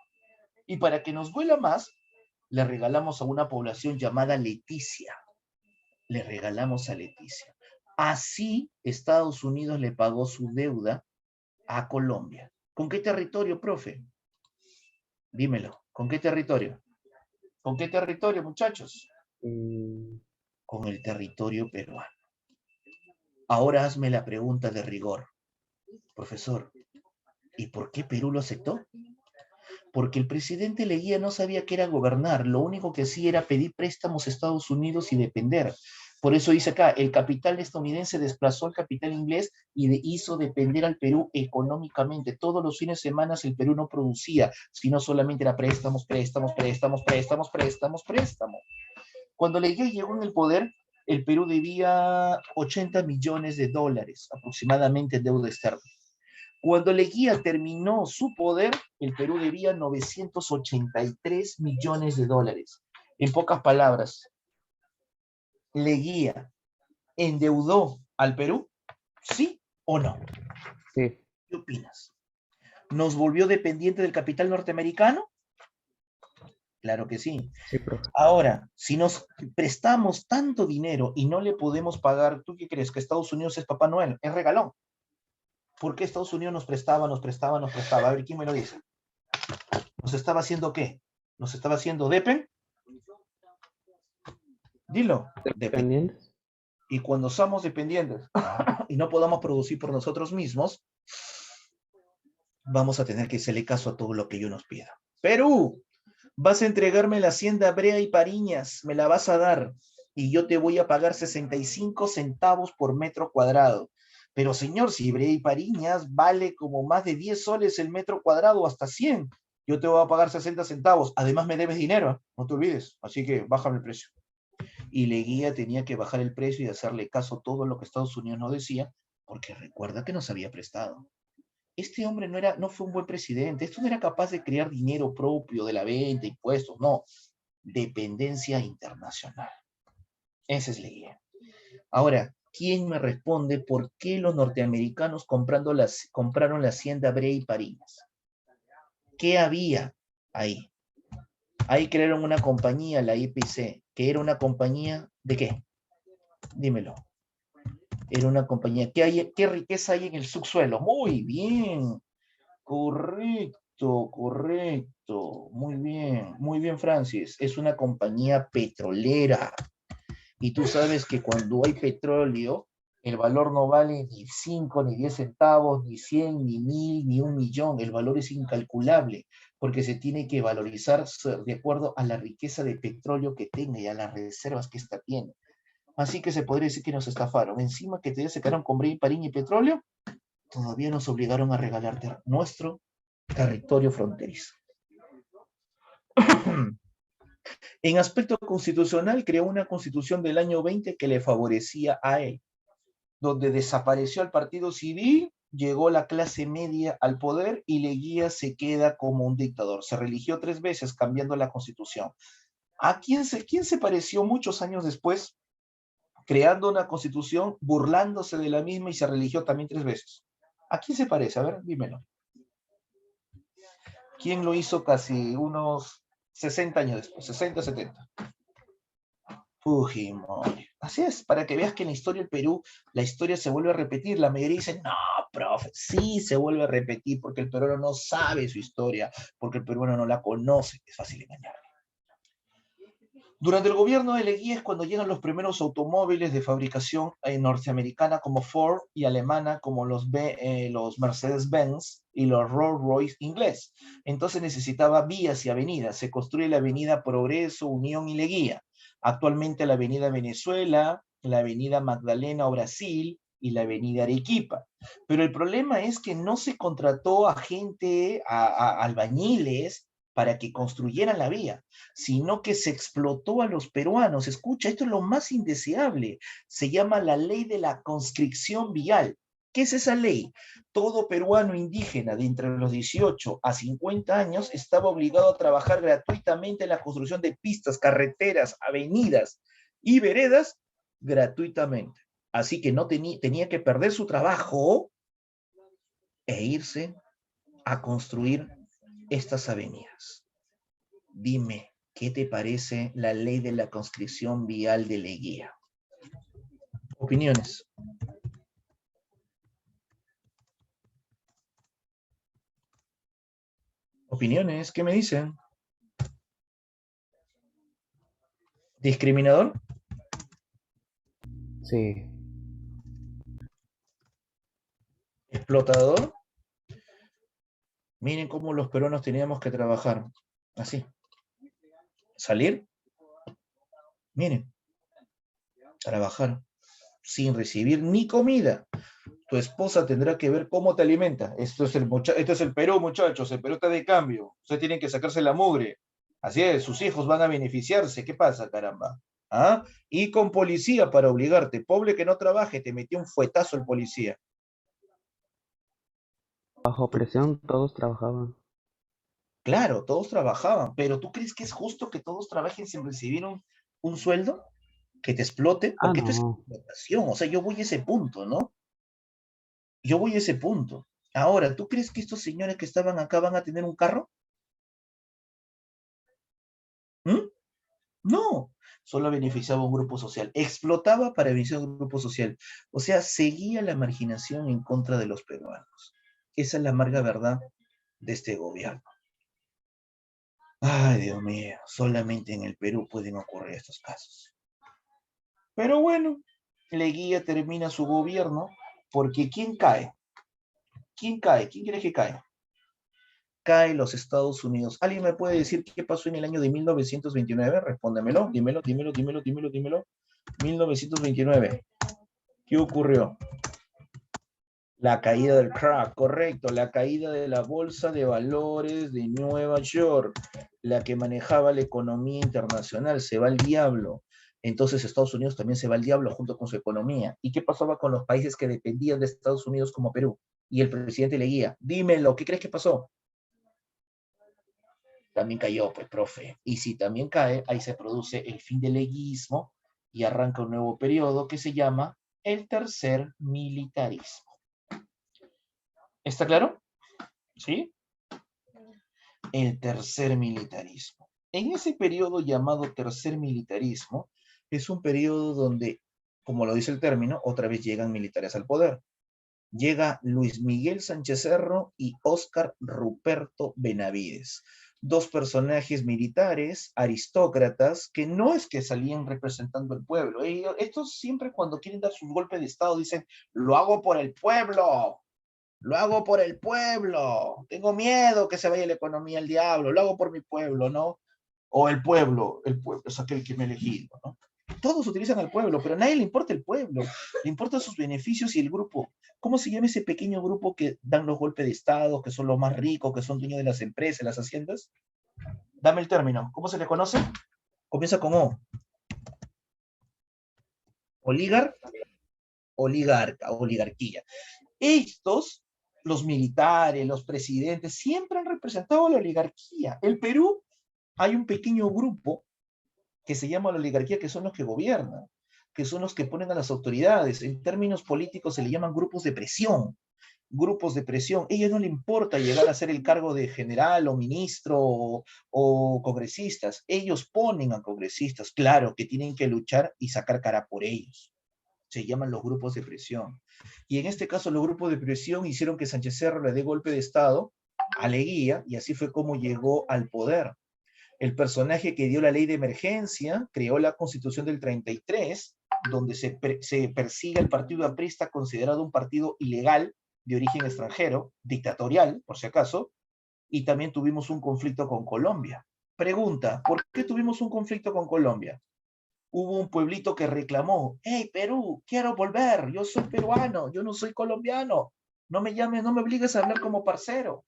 Y para que nos duela más, le regalamos a una población llamada Leticia. Le regalamos a Leticia. Así Estados Unidos le pagó su deuda a Colombia. ¿Con qué territorio, profe? Dímelo. ¿Con qué territorio? ¿Con qué territorio, muchachos? Con el territorio peruano. Ahora hazme la pregunta de rigor. Profesor, ¿y por qué Perú lo aceptó? Porque el presidente Leguía no sabía qué era gobernar, lo único que hacía era pedir préstamos a Estados Unidos y depender. Por eso dice acá, el capital estadounidense desplazó al capital inglés y hizo depender al Perú económicamente. Todos los fines de semana el Perú no producía, sino solamente era préstamos, préstamos, préstamos, préstamos, préstamos, préstamos. Cuando Leguía llegó en el poder, el Perú debía 80 millones de dólares aproximadamente en deuda externa. Cuando Leguía terminó su poder, el Perú debía 983 millones de dólares. En pocas palabras, ¿Leguía endeudó al Perú? ¿Sí o no? Sí. ¿Qué opinas? ¿Nos volvió dependiente del capital norteamericano? Claro que sí. Sí, profe. Ahora, si nos prestamos tanto dinero y no le podemos pagar, ¿tú qué crees? ¿Que Estados Unidos es Papá Noel? Es regalón. ¿Por qué Estados Unidos nos prestaba, nos prestaba, nos prestaba? A ver, ¿quién me lo dice? ¿Nos estaba haciendo qué? ¿Nos estaba haciendo depen? Dilo. ¿Dependientes? Y cuando somos dependientes y no podamos producir por nosotros mismos, vamos a tener que hacerle caso a todo lo que ellos nos pida. Perú, vas a entregarme la hacienda Brea y Pariñas, me la vas a dar y yo te voy a pagar 65 centavos por metro cuadrado. Pero señor, si Brea y Pariñas vale como más de 10 soles el metro cuadrado, hasta 100, yo te voy a pagar 60 centavos. Además me debes dinero, no te olvides. Así que bájame el precio. Y Leguía tenía que bajar el precio y hacerle caso a todo lo que Estados Unidos nos decía, porque recuerda que nos había prestado. Este hombre no fue un buen presidente. Esto no era capaz de crear dinero propio de la venta, impuestos, no. Dependencia internacional. Ese es Leguía. Ahora, ¿quién me responde por qué los norteamericanos compraron la hacienda Brea y Pariñas? ¿Qué había ahí? Ahí crearon una compañía, la IPC, que era una compañía ¿de qué? Dímelo. Era una compañía. ¿Qué riqueza hay en el subsuelo? Muy bien. Correcto, correcto. Muy bien, Francis. Es una compañía petrolera. Y tú sabes que cuando hay petróleo, el valor no vale ni 5, ni 10 centavos, ni 100, ni 1000, ni 1 millón. El valor es incalculable, porque se tiene que valorizar de acuerdo a la riqueza de petróleo que tenga y a las reservas que ésta tiene. Así que se podría decir que nos estafaron. Encima que todavía se quedaron con Brea y Pariñas y petróleo, todavía nos obligaron a regalar nuestro territorio fronterizo. En aspecto constitucional, creó una constitución del año 20 que le favorecía a él, donde desapareció al partido civil, llegó la clase media al poder y Leguía se queda como un dictador. Se religió 3 veces cambiando la constitución. ¿A quién se pareció muchos años después? Creando una constitución, burlándose de la misma y se religió también 3 veces. ¿A quién se parece? A ver, dímelo. ¿Quién lo hizo casi unos 60 años después? 60, 70. Fujimori. Así es, para que veas que en la historia del Perú, la historia se vuelve a repetir. La mayoría dice, no, profe, sí se vuelve a repetir porque el peruano no sabe su historia, porque el peruano no la conoce. Es fácil engañar. Durante el gobierno de Leguía es cuando llegan los primeros automóviles de fabricación norteamericana como Ford y alemana como los Mercedes-Benz y los Rolls-Royce inglés. Entonces necesitaba vías y avenidas. Se construye la avenida Progreso, Unión y Leguía. Actualmente la avenida Venezuela, la avenida Magdalena o Brasil y la avenida Arequipa. Pero el problema es que no se contrató a gente, a albañiles, para que construyeran la vía, sino que se explotó a los peruanos. Escucha, esto es lo más indeseable. Se llama la ley de la conscripción vial. ¿Qué es esa ley? Todo peruano indígena de entre los 18 a 50 años estaba obligado a trabajar gratuitamente en la construcción de pistas, carreteras, avenidas y veredas gratuitamente. Así que no tenía que perder su trabajo e irse a construir estas avenidas. Dime, ¿qué te parece la ley de la conscripción vial de Leguía? Opiniones. Opiniones, ¿qué me dicen? ¿Discriminador? Sí. ¿Explotador? Miren cómo los peruanos teníamos que trabajar. Así. Salir. Miren. Trabajar. Sin recibir ni comida. Tu esposa tendrá que ver cómo te alimenta. Esto es el Perú, muchachos. El Perú está de cambio. Ustedes tienen que sacarse la mugre. Así es, sus hijos van a beneficiarse. ¿Qué pasa, caramba? ¿Ah? Y con policía para obligarte. Pobre que no trabaje, te metió un fuetazo el policía. Bajo presión todos trabajaban. Claro, todos trabajaban, pero ¿tú crees que es justo que todos trabajen sin recibir un sueldo? ¿Que te explote? Porque esto es explotación, o sea, yo voy a ese punto, ¿no? Yo voy a ese punto. Ahora, ¿tú crees que estos señores que estaban acá van a tener un carro? No, solo beneficiaba a un grupo social, explotaba para beneficiar a un grupo social. O sea, seguía la marginación en contra de los peruanos. Esa es la amarga verdad de este gobierno. Ay, Dios mío, solamente en el Perú pueden ocurrir estos casos. Pero bueno, Leguía termina su gobierno porque ¿quién cae? ¿Quién cae? ¿Quién cree que cae? Cae los Estados Unidos. ¿Alguien me puede decir qué pasó en el año de 1929? Respóndemelo, dímelo. 1929. ¿Qué ocurrió? La caída del crack, correcto, la caída de la bolsa de valores de Nueva York, la que manejaba la economía internacional, se va al diablo. Entonces Estados Unidos también se va al diablo junto con su economía. ¿Y qué pasaba con los países que dependían de Estados Unidos como Perú? Y el presidente Leguía, dímelo, ¿qué crees que pasó? También cayó, pues, profe. Y si también cae, ahí se produce el fin del leguismo y arranca un nuevo periodo que se llama el tercer militarismo. ¿Está claro? ¿Sí? El tercer militarismo. En ese periodo llamado tercer militarismo, es un periodo donde, como lo dice el término, otra vez llegan militares al poder. Llega Luis Miguel Sánchez Cerro y Óscar Ruperto Benavides. Dos personajes militares, aristócratas, que no es que salían representando al pueblo. Estos siempre cuando quieren dar sus golpes de estado dicen, lo hago por el pueblo. Lo hago por el pueblo. Tengo miedo que se vaya la economía al diablo. Lo hago por mi pueblo, ¿no? O el pueblo es aquel que me ha elegido, ¿no? Todos utilizan al pueblo, pero a nadie le importa el pueblo. Le importan sus beneficios y el grupo. ¿Cómo se llama ese pequeño grupo que dan los golpes de estado, que son los más ricos, que son dueños de las empresas, las haciendas? Dame el término. ¿Cómo se le conoce? Comienza con O. Oligarca, oligarquía. Estos los militares, los presidentes, siempre han representado a la oligarquía. El Perú, hay un pequeño grupo que se llama la oligarquía, que son los que gobiernan, que son los que ponen a las autoridades. En términos políticos se le llaman grupos de presión. Grupos de presión. A ellos no les importa llegar a ser el cargo de general o ministro o congresistas. Ellos ponen a congresistas, claro, que tienen que luchar y sacar cara por ellos. Se llaman los grupos de presión. Y en este caso los grupos de presión hicieron que Sánchez Cerro le dé golpe de Estado a Leguía, y así fue como llegó al poder. El personaje que dio la ley de emergencia creó la Constitución del 33, donde se persigue al partido aprista, considerado un partido ilegal, de origen extranjero, dictatorial, por si acaso, y también tuvimos un conflicto con Colombia. Pregunta, ¿por qué tuvimos un conflicto con Colombia? Hubo un pueblito que reclamó, hey, Perú, quiero volver, yo soy peruano, yo no soy colombiano, no me llames, no me obligues a hablar como parcero.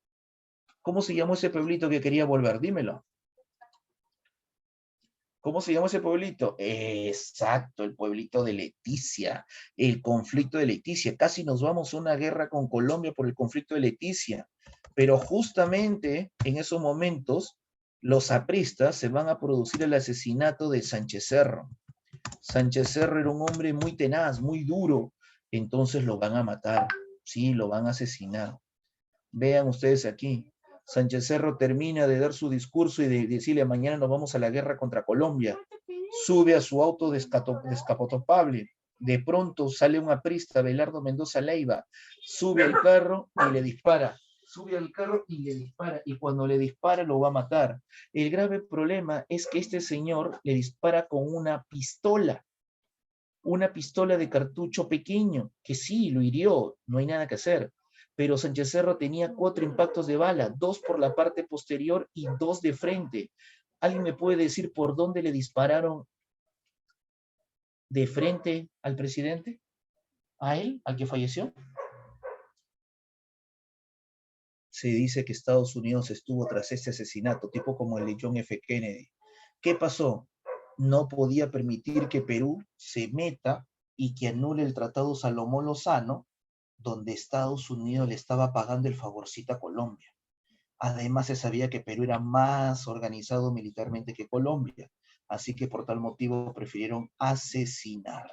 ¿Cómo se llamó ese pueblito que quería volver? Dímelo. ¿Cómo se llama ese pueblito? Exacto, el pueblito de Leticia, el conflicto de Leticia. Casi nos vamos a una guerra con Colombia por el conflicto de Leticia. Pero justamente en esos momentos, los apristas se van a producir el asesinato de Sánchez Cerro. Sánchez Cerro era un hombre muy tenaz, muy duro. Entonces lo van a matar, sí, lo van a asesinar. Vean ustedes aquí. Sánchez Cerro termina de dar su discurso y de decirle, mañana nos vamos a la guerra contra Colombia. Sube a su auto descapotable. De pronto sale un aprista, Belardo Mendoza Leiva, sube al carro y le dispara. Sube al carro y le dispara. Y cuando le dispara lo va a matar. El grave problema es que este señor le dispara con una pistola de cartucho pequeño, que sí, lo hirió, no hay nada que hacer. Pero Sánchez Cerro tenía 4 impactos de bala, 2 por la parte posterior y 2 de frente. ¿Alguien me puede decir por dónde le dispararon de frente al presidente? ¿A él? ¿Al que falleció? Se dice que Estados Unidos estuvo tras este asesinato, tipo como el de John F. Kennedy. ¿Qué pasó? No podía permitir que Perú se meta y que anule el Tratado Salomón-Lozano, donde Estados Unidos le estaba pagando el favorcito a Colombia. Además, se sabía que Perú era más organizado militarmente que Colombia, así que por tal motivo prefirieron asesinar.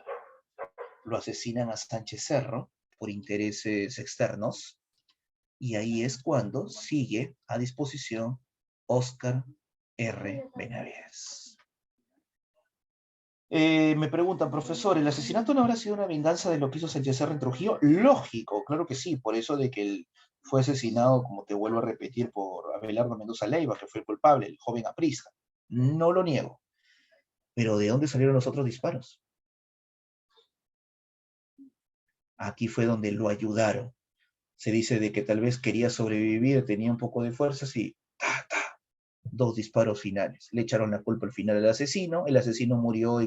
Lo asesinan a Sánchez Cerro por intereses externos, y ahí es cuando sigue a disposición Óscar R. Benavides. Me preguntan, profesor, ¿el asesinato no habrá sido una venganza de lo que hizo Sánchez Cerro en Trujillo? Lógico, claro que sí, por eso de que él fue asesinado, como te vuelvo a repetir, por Abelardo Mendoza Leiva, que fue el culpable, el joven aprista. No lo niego. Pero ¿de dónde salieron los otros disparos? Aquí fue donde lo ayudaron. Se dice de que tal vez quería sobrevivir, tenía un poco de fuerzas y 2 disparos finales. Le echaron la culpa al final al asesino, el asesino murió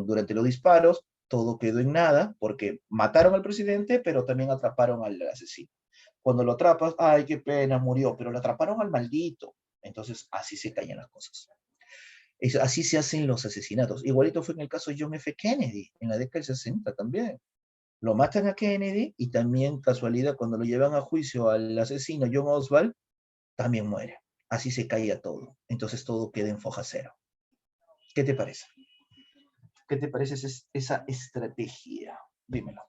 durante los disparos, todo quedó en nada, porque mataron al presidente, pero también atraparon al asesino. Cuando lo atrapas, ay, qué pena, murió, pero lo atraparon al maldito. Entonces, así se callan las cosas. Así se hacen los asesinatos. Igualito fue en el caso de John F. Kennedy, en la década del 60 también. Lo matan a Kennedy, y también, casualidad, cuando lo llevan a juicio al asesino John Oswald, también muere. Así se caía todo. Entonces todo queda en foja cero. ¿Qué te parece? ¿Qué te parece esa estrategia? Dímelo.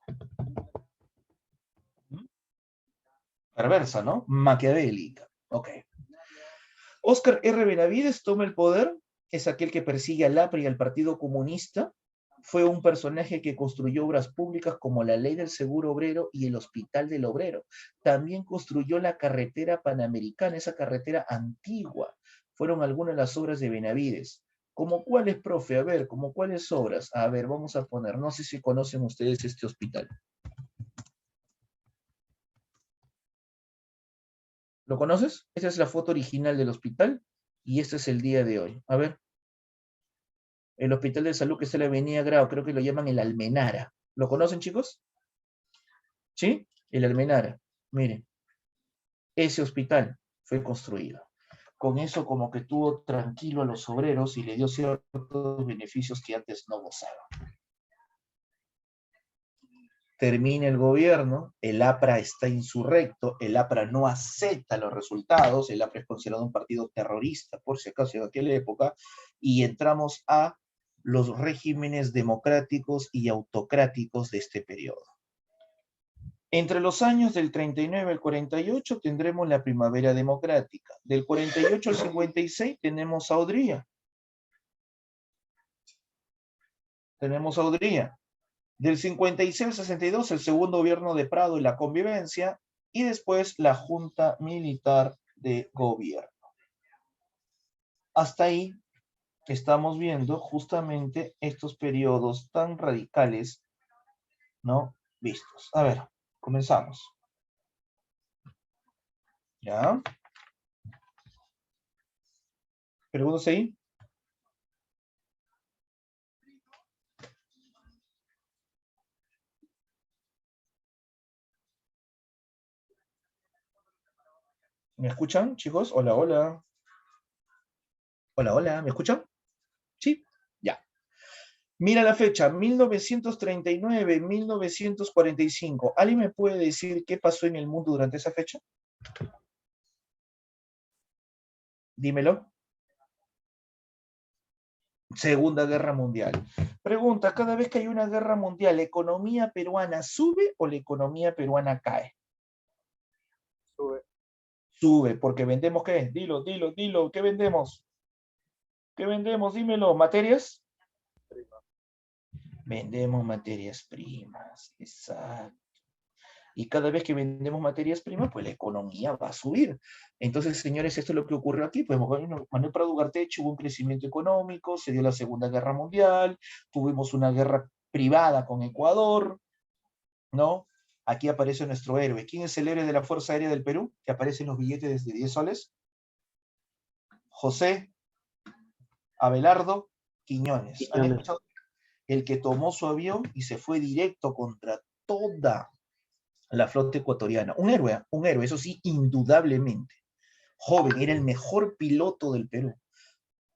Perversa, ¿no? Maquiavélica. Ok. Óscar R. Benavides toma el poder. Es aquel que persigue al APRA y al Partido Comunista. Fue un personaje que construyó obras públicas como la Ley del Seguro Obrero y el Hospital del Obrero. También construyó la carretera panamericana, esa carretera antigua. Fueron algunas de las obras de Benavides. ¿Cómo cuáles, profe? A ver, ¿cómo cuáles obras? A ver, vamos a poner, no sé si conocen ustedes este hospital. ¿Lo conoces? Esta es la foto original del hospital y este es el día de hoy. A ver. El Hospital de Salud que está en la Avenida Grau, creo que lo llaman el Almenara. ¿Lo conocen, chicos? ¿Sí? El Almenara. Miren, ese hospital fue construido. Con eso como que tuvo tranquilo a los obreros y le dio ciertos beneficios que antes no gozaban. termina el gobierno, el APRA está insurrecto, el APRA no acepta los resultados, el APRA es considerado un partido terrorista, por si acaso en aquella época, y entramos a los regímenes democráticos y autocráticos de este periodo. Entre los años del 39 al 48 tendremos la primavera democrática. Del 48 al 56 tenemos a Odría. Tenemos a Odría. Del 56 al 62 el segundo gobierno de Prado y la convivencia, y después la Junta Militar de Gobierno. Hasta ahí estamos viendo justamente estos periodos tan radicales, ¿no? Vistos. A ver, comenzamos. ¿Ya? ¿Preguntas ahí? ¿Me escuchan, chicos? Hola, hola. Hola, hola, ¿me escuchan? Sí, ya. Mira la fecha, 1939, 1945. ¿Alguien me puede decir qué pasó en el mundo durante esa fecha? Dímelo. Segunda Guerra Mundial. Pregunta, cada vez que hay una guerra mundial, ¿la economía peruana sube o la economía peruana cae? Sube. Sube, porque vendemos ¿qué? Dilo, dilo, dilo, ¿qué vendemos? ¿Qué vendemos? Dímelo, ¿materias? Vendemos materias primas, exacto. Y cada vez que vendemos materias primas, pues la economía va a subir. Entonces, señores, esto es lo que ocurrió aquí. Pues Manuel Prado Ugarteche hubo un crecimiento económico, se dio la Segunda Guerra Mundial, tuvimos una guerra privada con Ecuador, ¿no? Aquí aparece nuestro héroe. ¿Quién es el héroe de la Fuerza Aérea del Perú? Que aparece en los billetes de 10 soles. José Abelardo Quiñones. ¿Han escuchado? El que tomó su avión y se fue directo contra toda la flota ecuatoriana. Un héroe, eso sí, indudablemente. Joven, era el mejor piloto del Perú.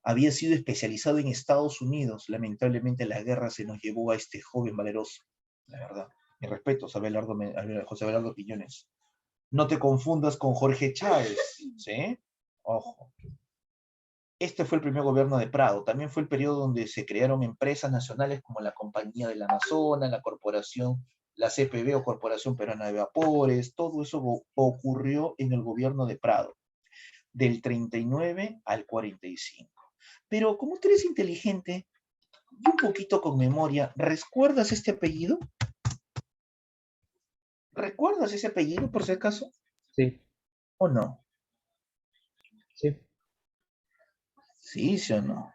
Había sido especializado en Estados Unidos. Lamentablemente la guerra se nos llevó a este joven valeroso. La verdad. Mi respeto, José Abelardo Quiñones. No te confundas con Jorge Chávez, ¿sí? Ojo. Este fue el primer gobierno de Prado. También fue el periodo donde se crearon empresas nacionales como la Compañía del Amazonas, la Corporación, la CPV o Corporación Peruana de Vapores. Todo eso ocurrió en el gobierno de Prado, del 39 al 45. Pero como tú eres inteligente y un poquito con memoria, ¿recuerdas este apellido? ¿Recuerdas ese apellido, por si acaso? Sí. ¿O no? Sí. ¿Sí, sí o no?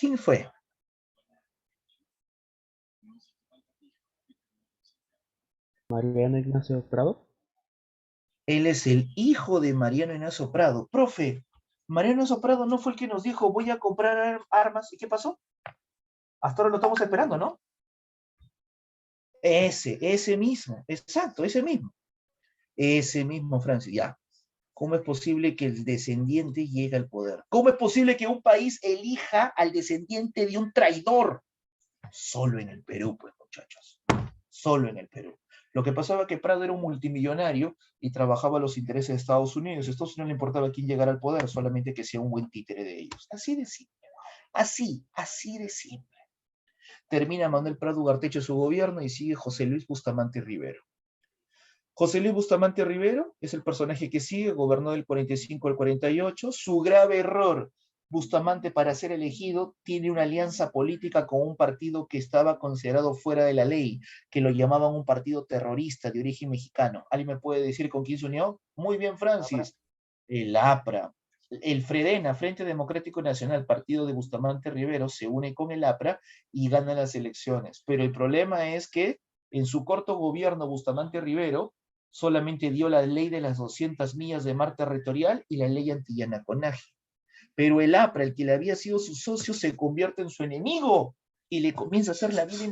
¿Quién fue? Mariano Ignacio Prado. Él es el hijo de Mariano Ignacio Prado. Profe, Mariano Ignacio Prado no fue el que nos dijo voy a comprar armas. ¿Y qué pasó? Hasta ahora lo estamos esperando, ¿no? Ese mismo, exacto, ese mismo. Ese mismo, Francis, ya. ¿Cómo es posible que el descendiente llegue al poder? ¿Cómo es posible que un país elija al descendiente de un traidor? Solo en el Perú, pues, muchachos. Solo en el Perú. Lo que pasaba es que Prado era un multimillonario y trabajaba a los intereses de Estados Unidos. A Estados Unidos no le importaba quién llegara al poder, solamente que sea un buen títere de ellos. Así de simple. Así de simple. Termina Manuel Prado Ugarteche su gobierno y sigue José Luis Bustamante Rivero. José Luis Bustamante Rivero es el personaje que sigue, gobernó del 45 al 48. Su grave error, Bustamante para ser elegido tiene una alianza política con un partido que estaba considerado fuera de la ley, que lo llamaban un partido terrorista de origen mexicano. ¿Alguien me puede decir con quién se unió? Muy bien, Francis. El APRA. El FREDENA, Frente Democrático Nacional, partido de Bustamante Rivero, se une con el APRA y gana las elecciones. Pero el problema es que en su corto gobierno, Bustamante Rivero solamente dio la ley de las 200 millas de mar territorial y la ley antiyanaconaje. Pero el APRA, el que le había sido su socio, se convierte en su enemigo y le comienza a hacer la vida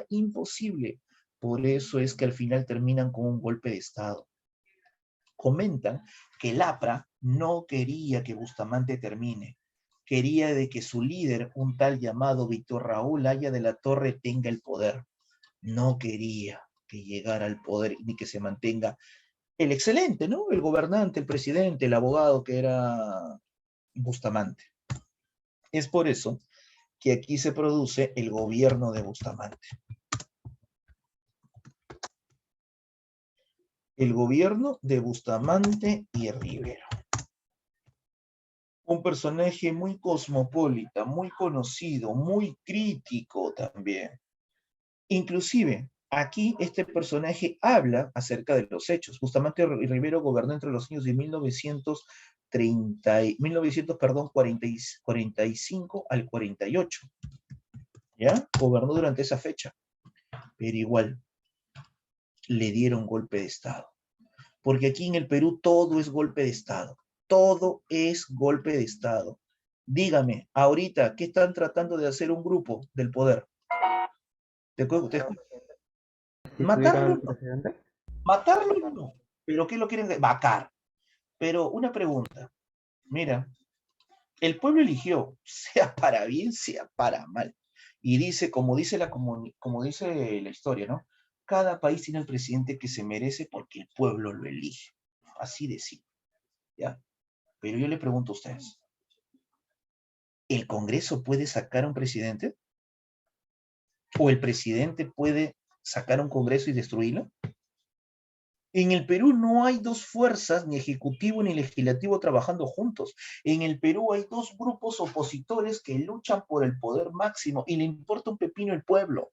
imposible. Por eso es que al final terminan con un golpe de Estado. Comentan que el APRA no quería que Bustamante termine. Quería de que su líder, un tal llamado Víctor Raúl Haya de la Torre, tenga el poder. No quería que llegara al poder ni que se mantenga el excelente, ¿no? El gobernante, el presidente, el abogado que era Bustamante. Es por eso que aquí se produce el gobierno de Bustamante. El gobierno de Bustamante y Rivero. Un personaje muy cosmopolita, muy conocido, muy crítico también. Inclusive, aquí este personaje habla acerca de los hechos. Bustamante y Rivero gobernó entre los años de 1945 al 48. ¿Ya? Gobernó durante esa fecha. Pero igual, le dieron golpe de Estado. Porque aquí en el Perú todo es golpe de Estado. Todo es golpe de Estado. Dígame, ahorita, ¿qué están tratando de hacer un grupo del poder? ¿Matarlo? Matarlo no. ¿Pero qué lo quieren? Vacar. Pero una pregunta. Mira, el pueblo eligió, sea para bien, sea para mal. Y dice, como dice la historia, ¿no? Cada país tiene el presidente que se merece porque el pueblo lo elige. Así de simple. ¿Ya? Pero yo le pregunto a ustedes, ¿el Congreso puede sacar a un presidente? ¿O el presidente puede sacar un Congreso y destruirlo? En el Perú no hay dos fuerzas, ni ejecutivo ni legislativo, trabajando juntos. En el Perú hay dos grupos opositores que luchan por el poder máximo y le importa un pepino el pueblo.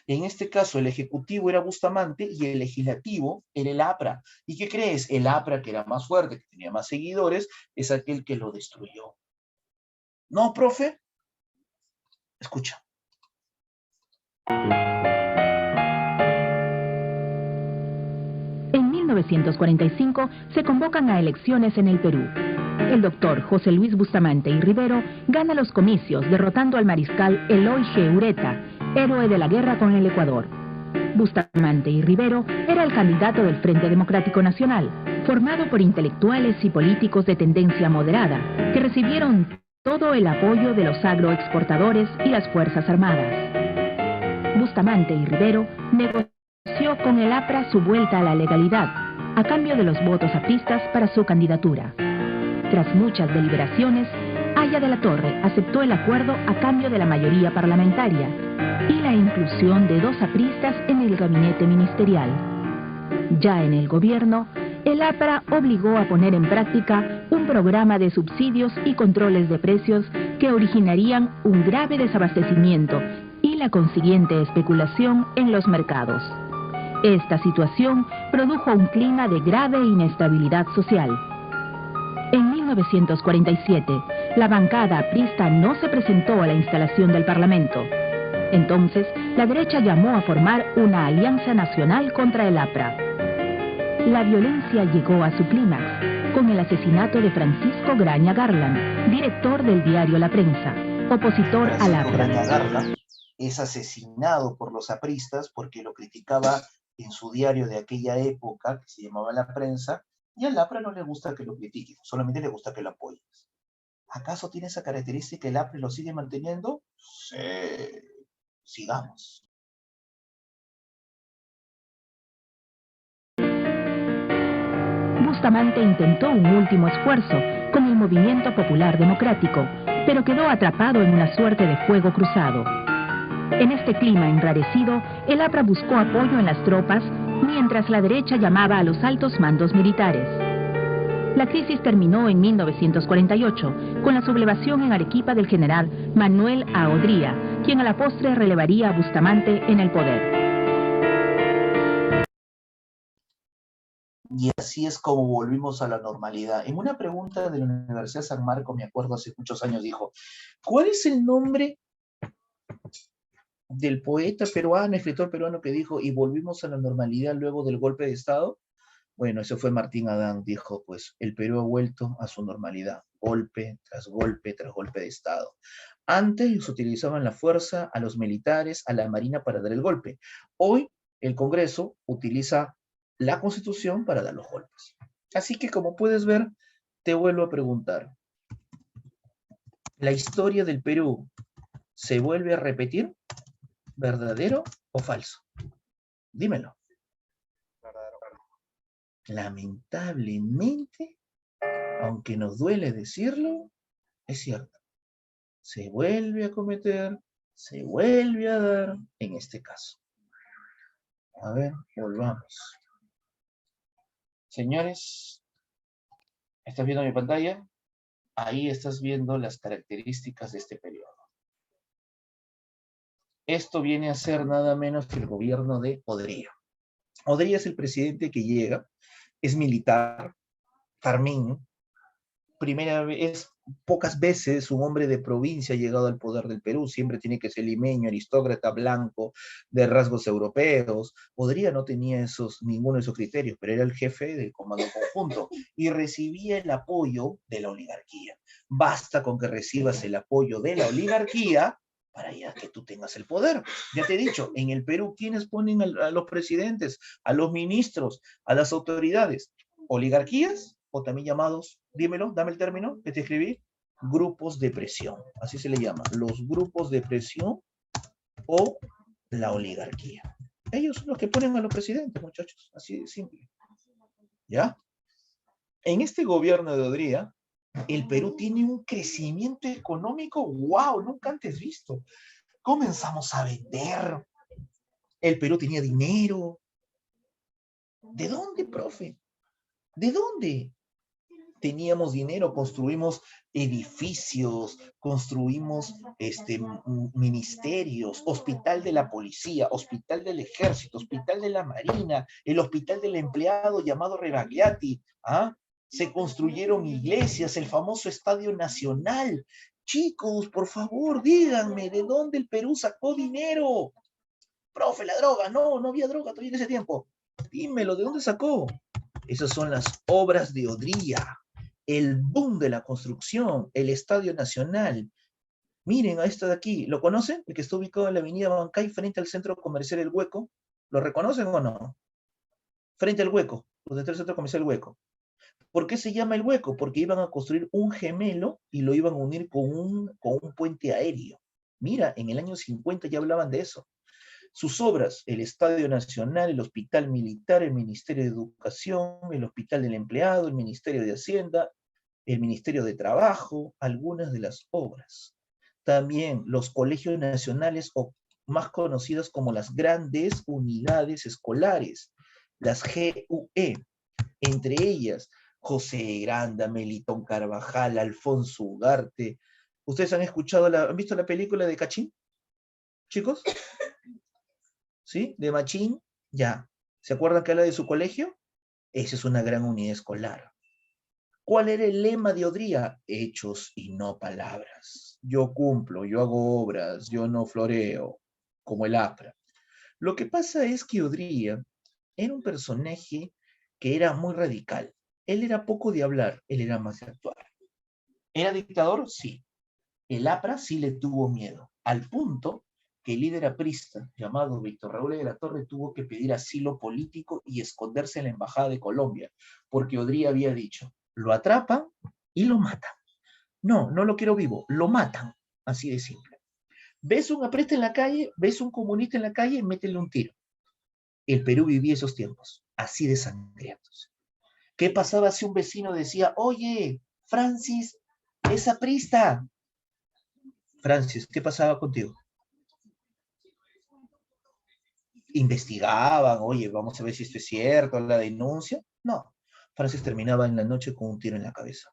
En este caso, el ejecutivo era Bustamante y el legislativo era el APRA. ¿Y qué crees? El APRA, que era más fuerte, que tenía más seguidores, es aquel que lo destruyó. ¿No, profe? Escucha. En 1945 se convocan a elecciones en el Perú. El doctor José Luis Bustamante y Rivero gana los comicios derrotando al mariscal Eloy G. Ureta, héroe de la guerra con el Ecuador. Bustamante y Rivero era el candidato del Frente Democrático Nacional, formado por intelectuales y políticos de tendencia moderada, que recibieron todo el apoyo de los agroexportadores y las Fuerzas Armadas. Bustamante y Rivero negoció con el APRA su vuelta a la legalidad, a cambio de los votos apristas para su candidatura. Tras muchas deliberaciones, Haya de la Torre aceptó el acuerdo a cambio de la mayoría parlamentaria y la inclusión de dos apristas en el gabinete ministerial. Ya en el gobierno, el APRA obligó a poner en práctica un programa de subsidios y controles de precios que originarían un grave desabastecimiento y la consiguiente especulación en los mercados. Esta situación produjo un clima de grave inestabilidad social. En 1947, la bancada aprista no se presentó a la instalación del Parlamento. Entonces, la derecha llamó a formar una alianza nacional contra el APRA. La violencia llegó a su clímax con el asesinato de Francisco Graña Garland, director del diario La Prensa, opositor al APRA. Graña Garland es asesinado por los apristas porque lo criticaba en su diario de aquella época, que se llamaba La Prensa, y al APRA no le gusta que lo critiquen, solamente le gusta que lo apoyen. ¿Acaso tiene esa característica el APRA y lo sigue manteniendo? Sí. Sigamos. Bustamante intentó un último esfuerzo con el Movimiento Popular Democrático, pero quedó atrapado en una suerte de fuego cruzado. En este clima enrarecido, el APRA buscó apoyo en las tropas, mientras la derecha llamaba a los altos mandos militares. La crisis terminó en 1948, con la sublevación en Arequipa del general Manuel A. Odría, quien a la postre relevaría a Bustamante en el poder. Y así es como volvimos a la normalidad. En una pregunta de la Universidad San Marcos, me acuerdo hace muchos años, dijo, ¿cuál es el nombre del poeta peruano, escritor peruano que dijo, y volvimos a la normalidad luego del golpe de Estado? Bueno, eso fue Martín Adán, dijo, pues, el Perú ha vuelto a su normalidad, golpe tras golpe tras golpe de Estado. Antes utilizaban la fuerza, a los militares, a la marina para dar el golpe. Hoy el Congreso utiliza la Constitución para dar los golpes. Así que, como puedes ver, te vuelvo a preguntar. ¿La historia del Perú se vuelve a repetir? ¿Verdadero o falso? Dímelo. Lamentablemente, aunque nos duele decirlo, es cierto. Se vuelve a cometer, se vuelve a dar en este caso. A ver, volvamos. Señores, ¿estás viendo mi pantalla? Ahí estás viendo las características de este periodo. Esto viene a ser nada menos que el gobierno de Odría. Odría es el presidente que llega, es militar, Carmín, primera vez, pocas veces un hombre de provincia ha llegado al poder del Perú, siempre tiene que ser limeño, aristócrata, blanco, de rasgos europeos. Odría no tenía ninguno de esos criterios, pero era el jefe del comando conjunto y recibía el apoyo de la oligarquía. Basta con que recibas el apoyo de la oligarquía para ya que tú tengas el poder. Ya te he dicho, en el Perú, ¿quiénes ponen a los presidentes, a los ministros, a las autoridades? ¿Oligarquías? O también llamados, dímelo, dame el término que te escribí, grupos de presión, así se le llama, los grupos de presión o la oligarquía. Ellos son los que ponen a los presidentes, muchachos, así de simple. ¿Ya? En este gobierno de Odría, el Perú tiene un crecimiento económico, wow, nunca antes visto. Comenzamos a vender. El Perú tenía dinero. ¿De dónde, profe? ¿De dónde? Teníamos dinero, construimos edificios, construimos ministerios, hospital de la policía, hospital del ejército, hospital de la marina, el hospital del empleado llamado Rebagliati, ¿ah? Se construyeron iglesias, el famoso Estadio Nacional. Chicos, por favor, díganme, ¿de dónde el Perú sacó dinero? Profe, la droga, no había droga todavía en ese tiempo. Dímelo, ¿de dónde sacó? Esas son las obras de Odría, el boom de la construcción, el Estadio Nacional. Miren a esto de aquí, ¿lo conocen? El que está ubicado en la avenida Bancay, frente al centro comercial El Hueco. ¿Lo reconocen o no? Frente al Hueco, donde está el centro comercial El Hueco. ¿Por qué se llama El Hueco? Porque iban a construir un gemelo y lo iban a unir con un puente aéreo. Mira, en el año 50 ya hablaban de eso. Sus obras, el Estadio Nacional, el Hospital Militar, el Ministerio de Educación, el Hospital del Empleado, el Ministerio de Hacienda, el Ministerio de Trabajo, algunas de las obras. También los colegios nacionales, o más conocidas como las grandes unidades escolares, las GUE, entre ellas José Granda, Melitón Carvajal, Alfonso Ugarte. ¿Ustedes han visto la película de Cachín? ¿Chicos? ¿Sí? ¿De Machín? Ya. ¿Se acuerdan que habla de su colegio? Esa es una gran unidad escolar. ¿Cuál era el lema de Odría? Hechos y no palabras. Yo cumplo, yo hago obras, yo no floreo, como el APRA. Lo que pasa es que Odría era un personaje que era muy radical. Él era poco de hablar, él era más de actuar. ¿Era dictador? Sí. El APRA sí le tuvo miedo, al punto que el líder aprista, llamado Víctor Raúl de la Torre, tuvo que pedir asilo político y esconderse en la Embajada de Colombia, porque Odría había dicho, lo atrapan y lo matan. No lo quiero vivo, lo matan, así de simple. ¿Ves un aprista en la calle? ¿Ves un comunista en la calle? Métele un tiro. El Perú vivía esos tiempos, así de sangrientos. ¿Qué pasaba si un vecino decía, oye, Francis, es aprista? Francis, ¿qué pasaba contigo? Investigaban, oye, vamos a ver si esto es cierto, la denuncia. No, Francis terminaba en la noche con un tiro en la cabeza.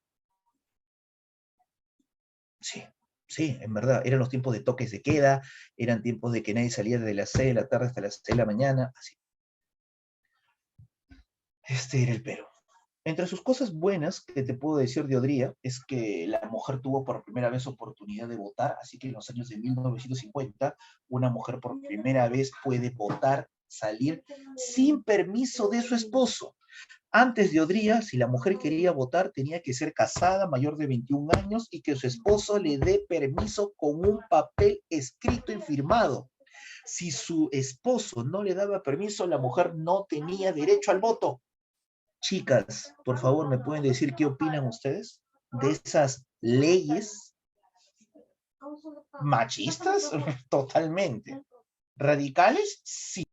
Sí, en verdad, eran los tiempos de toques de queda, eran tiempos de que nadie salía desde las 6 de la tarde hasta las 6 de la mañana, así. Este era el Perú. Entre sus cosas buenas que te puedo decir de Odría es que la mujer tuvo por primera vez oportunidad de votar, así que en los años de 1950 una mujer por primera vez puede votar, salir sin permiso de su esposo. Antes de Odría, si la mujer quería votar, tenía que ser casada, mayor de 21 años y que su esposo le dé permiso con un papel escrito y firmado. Si su esposo no le daba permiso, la mujer no tenía derecho al voto. Chicas, por favor, ¿me pueden decir qué opinan ustedes de esas leyes machistas? Totalmente. ¿Radicales? Sí.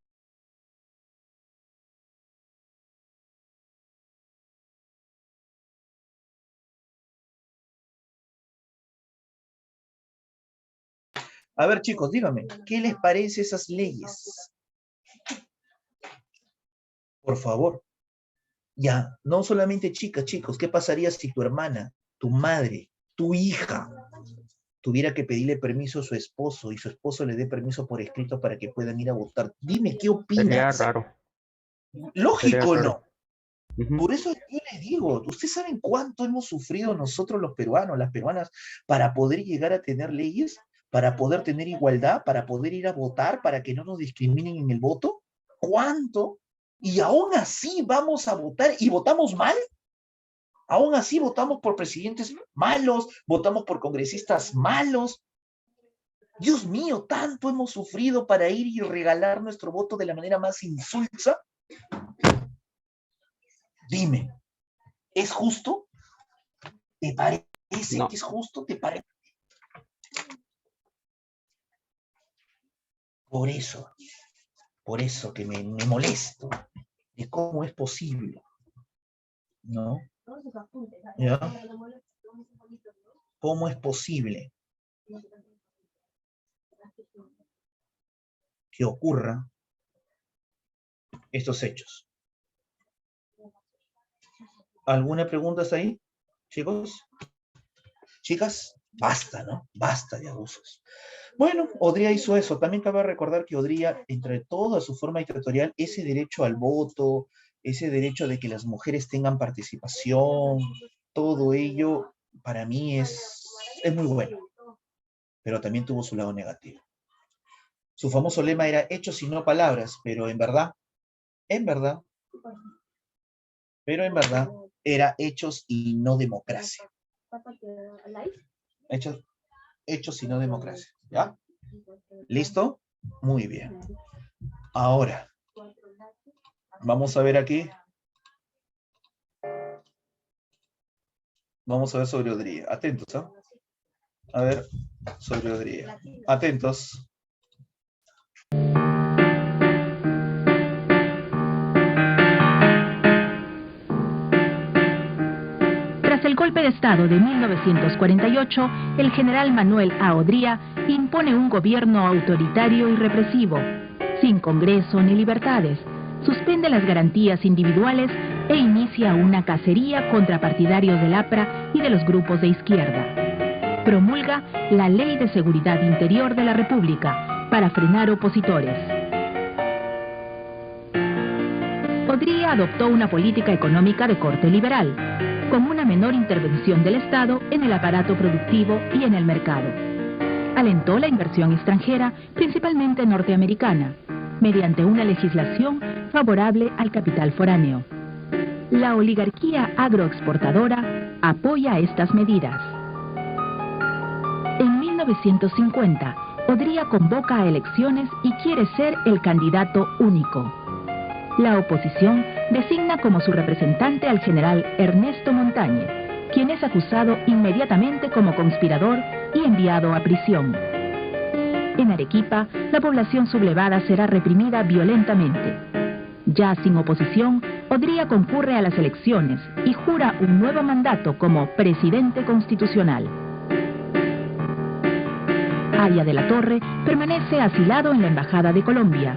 A ver, chicos, díganme, ¿qué les parece esas leyes? Por favor. Ya, no solamente chicas, chicos, ¿qué pasaría si tu hermana, tu madre, tu hija tuviera que pedirle permiso a su esposo y su esposo le dé permiso por escrito para que puedan ir a votar? Dime, ¿qué opinas? Sería raro. Lógico, Sería raro. ¿no? Por eso yo les digo, ¿ustedes saben cuánto hemos sufrido nosotros los peruanos, las peruanas, para poder llegar a tener leyes, para poder tener igualdad, para poder ir a votar, para que no nos discriminen en el voto? ¿Cuánto? Y aún así vamos a votar y votamos mal. Aún así votamos por presidentes malos, votamos por congresistas malos. Dios mío, tanto hemos sufrido para ir y regalar nuestro voto de la manera más insulsa. Dime, ¿es justo? ¿Te parece que es justo? ¿Te parece? Por eso que me molesto de cómo es posible, ¿no? ¿Ya? ¿Cómo es posible que ocurran estos hechos? ¿Alguna pregunta hasta ahí, chicos? Chicas, basta, ¿no? Basta de abusos. Bueno, Odría hizo eso. También cabe recordar que Odría, entre toda su forma dictatorial, ese derecho al voto, ese derecho de que las mujeres tengan participación, todo ello, para mí es muy bueno. Pero también tuvo su lado negativo. Su famoso lema era hechos y no palabras, pero en verdad, era hechos y no democracia. Hechos y no democracia. ¿Ya? ¿Listo? Muy bien. Ahora, vamos a ver aquí. Vamos a ver sobre Odría. Atentos, ¿ah? A ver, sobre Odría. Atentos. Tras el golpe de Estado de 1948, el general Manuel A. Odría impone un gobierno autoritario y represivo, sin Congreso ni libertades, suspende las garantías individuales e inicia una cacería contra partidarios del APRA y de los grupos de izquierda. Promulga la Ley de Seguridad Interior de la República para frenar opositores. Odría adoptó una política económica de corte liberal, con una menor intervención del Estado en el aparato productivo y en el mercado. Alentó la inversión extranjera, principalmente norteamericana, mediante una legislación favorable al capital foráneo. La oligarquía agroexportadora apoya estas medidas. En 1950, Odría convoca a elecciones y quiere ser el candidato único. La oposición designa como su representante al general Ernesto Montañez, quien es acusado inmediatamente como conspirador y enviado a prisión. En Arequipa, la población sublevada será reprimida violentamente. Ya sin oposición, Odría concurre a las elecciones y jura un nuevo mandato como presidente constitucional. Aya de la Torre permanece asilado en la Embajada de Colombia.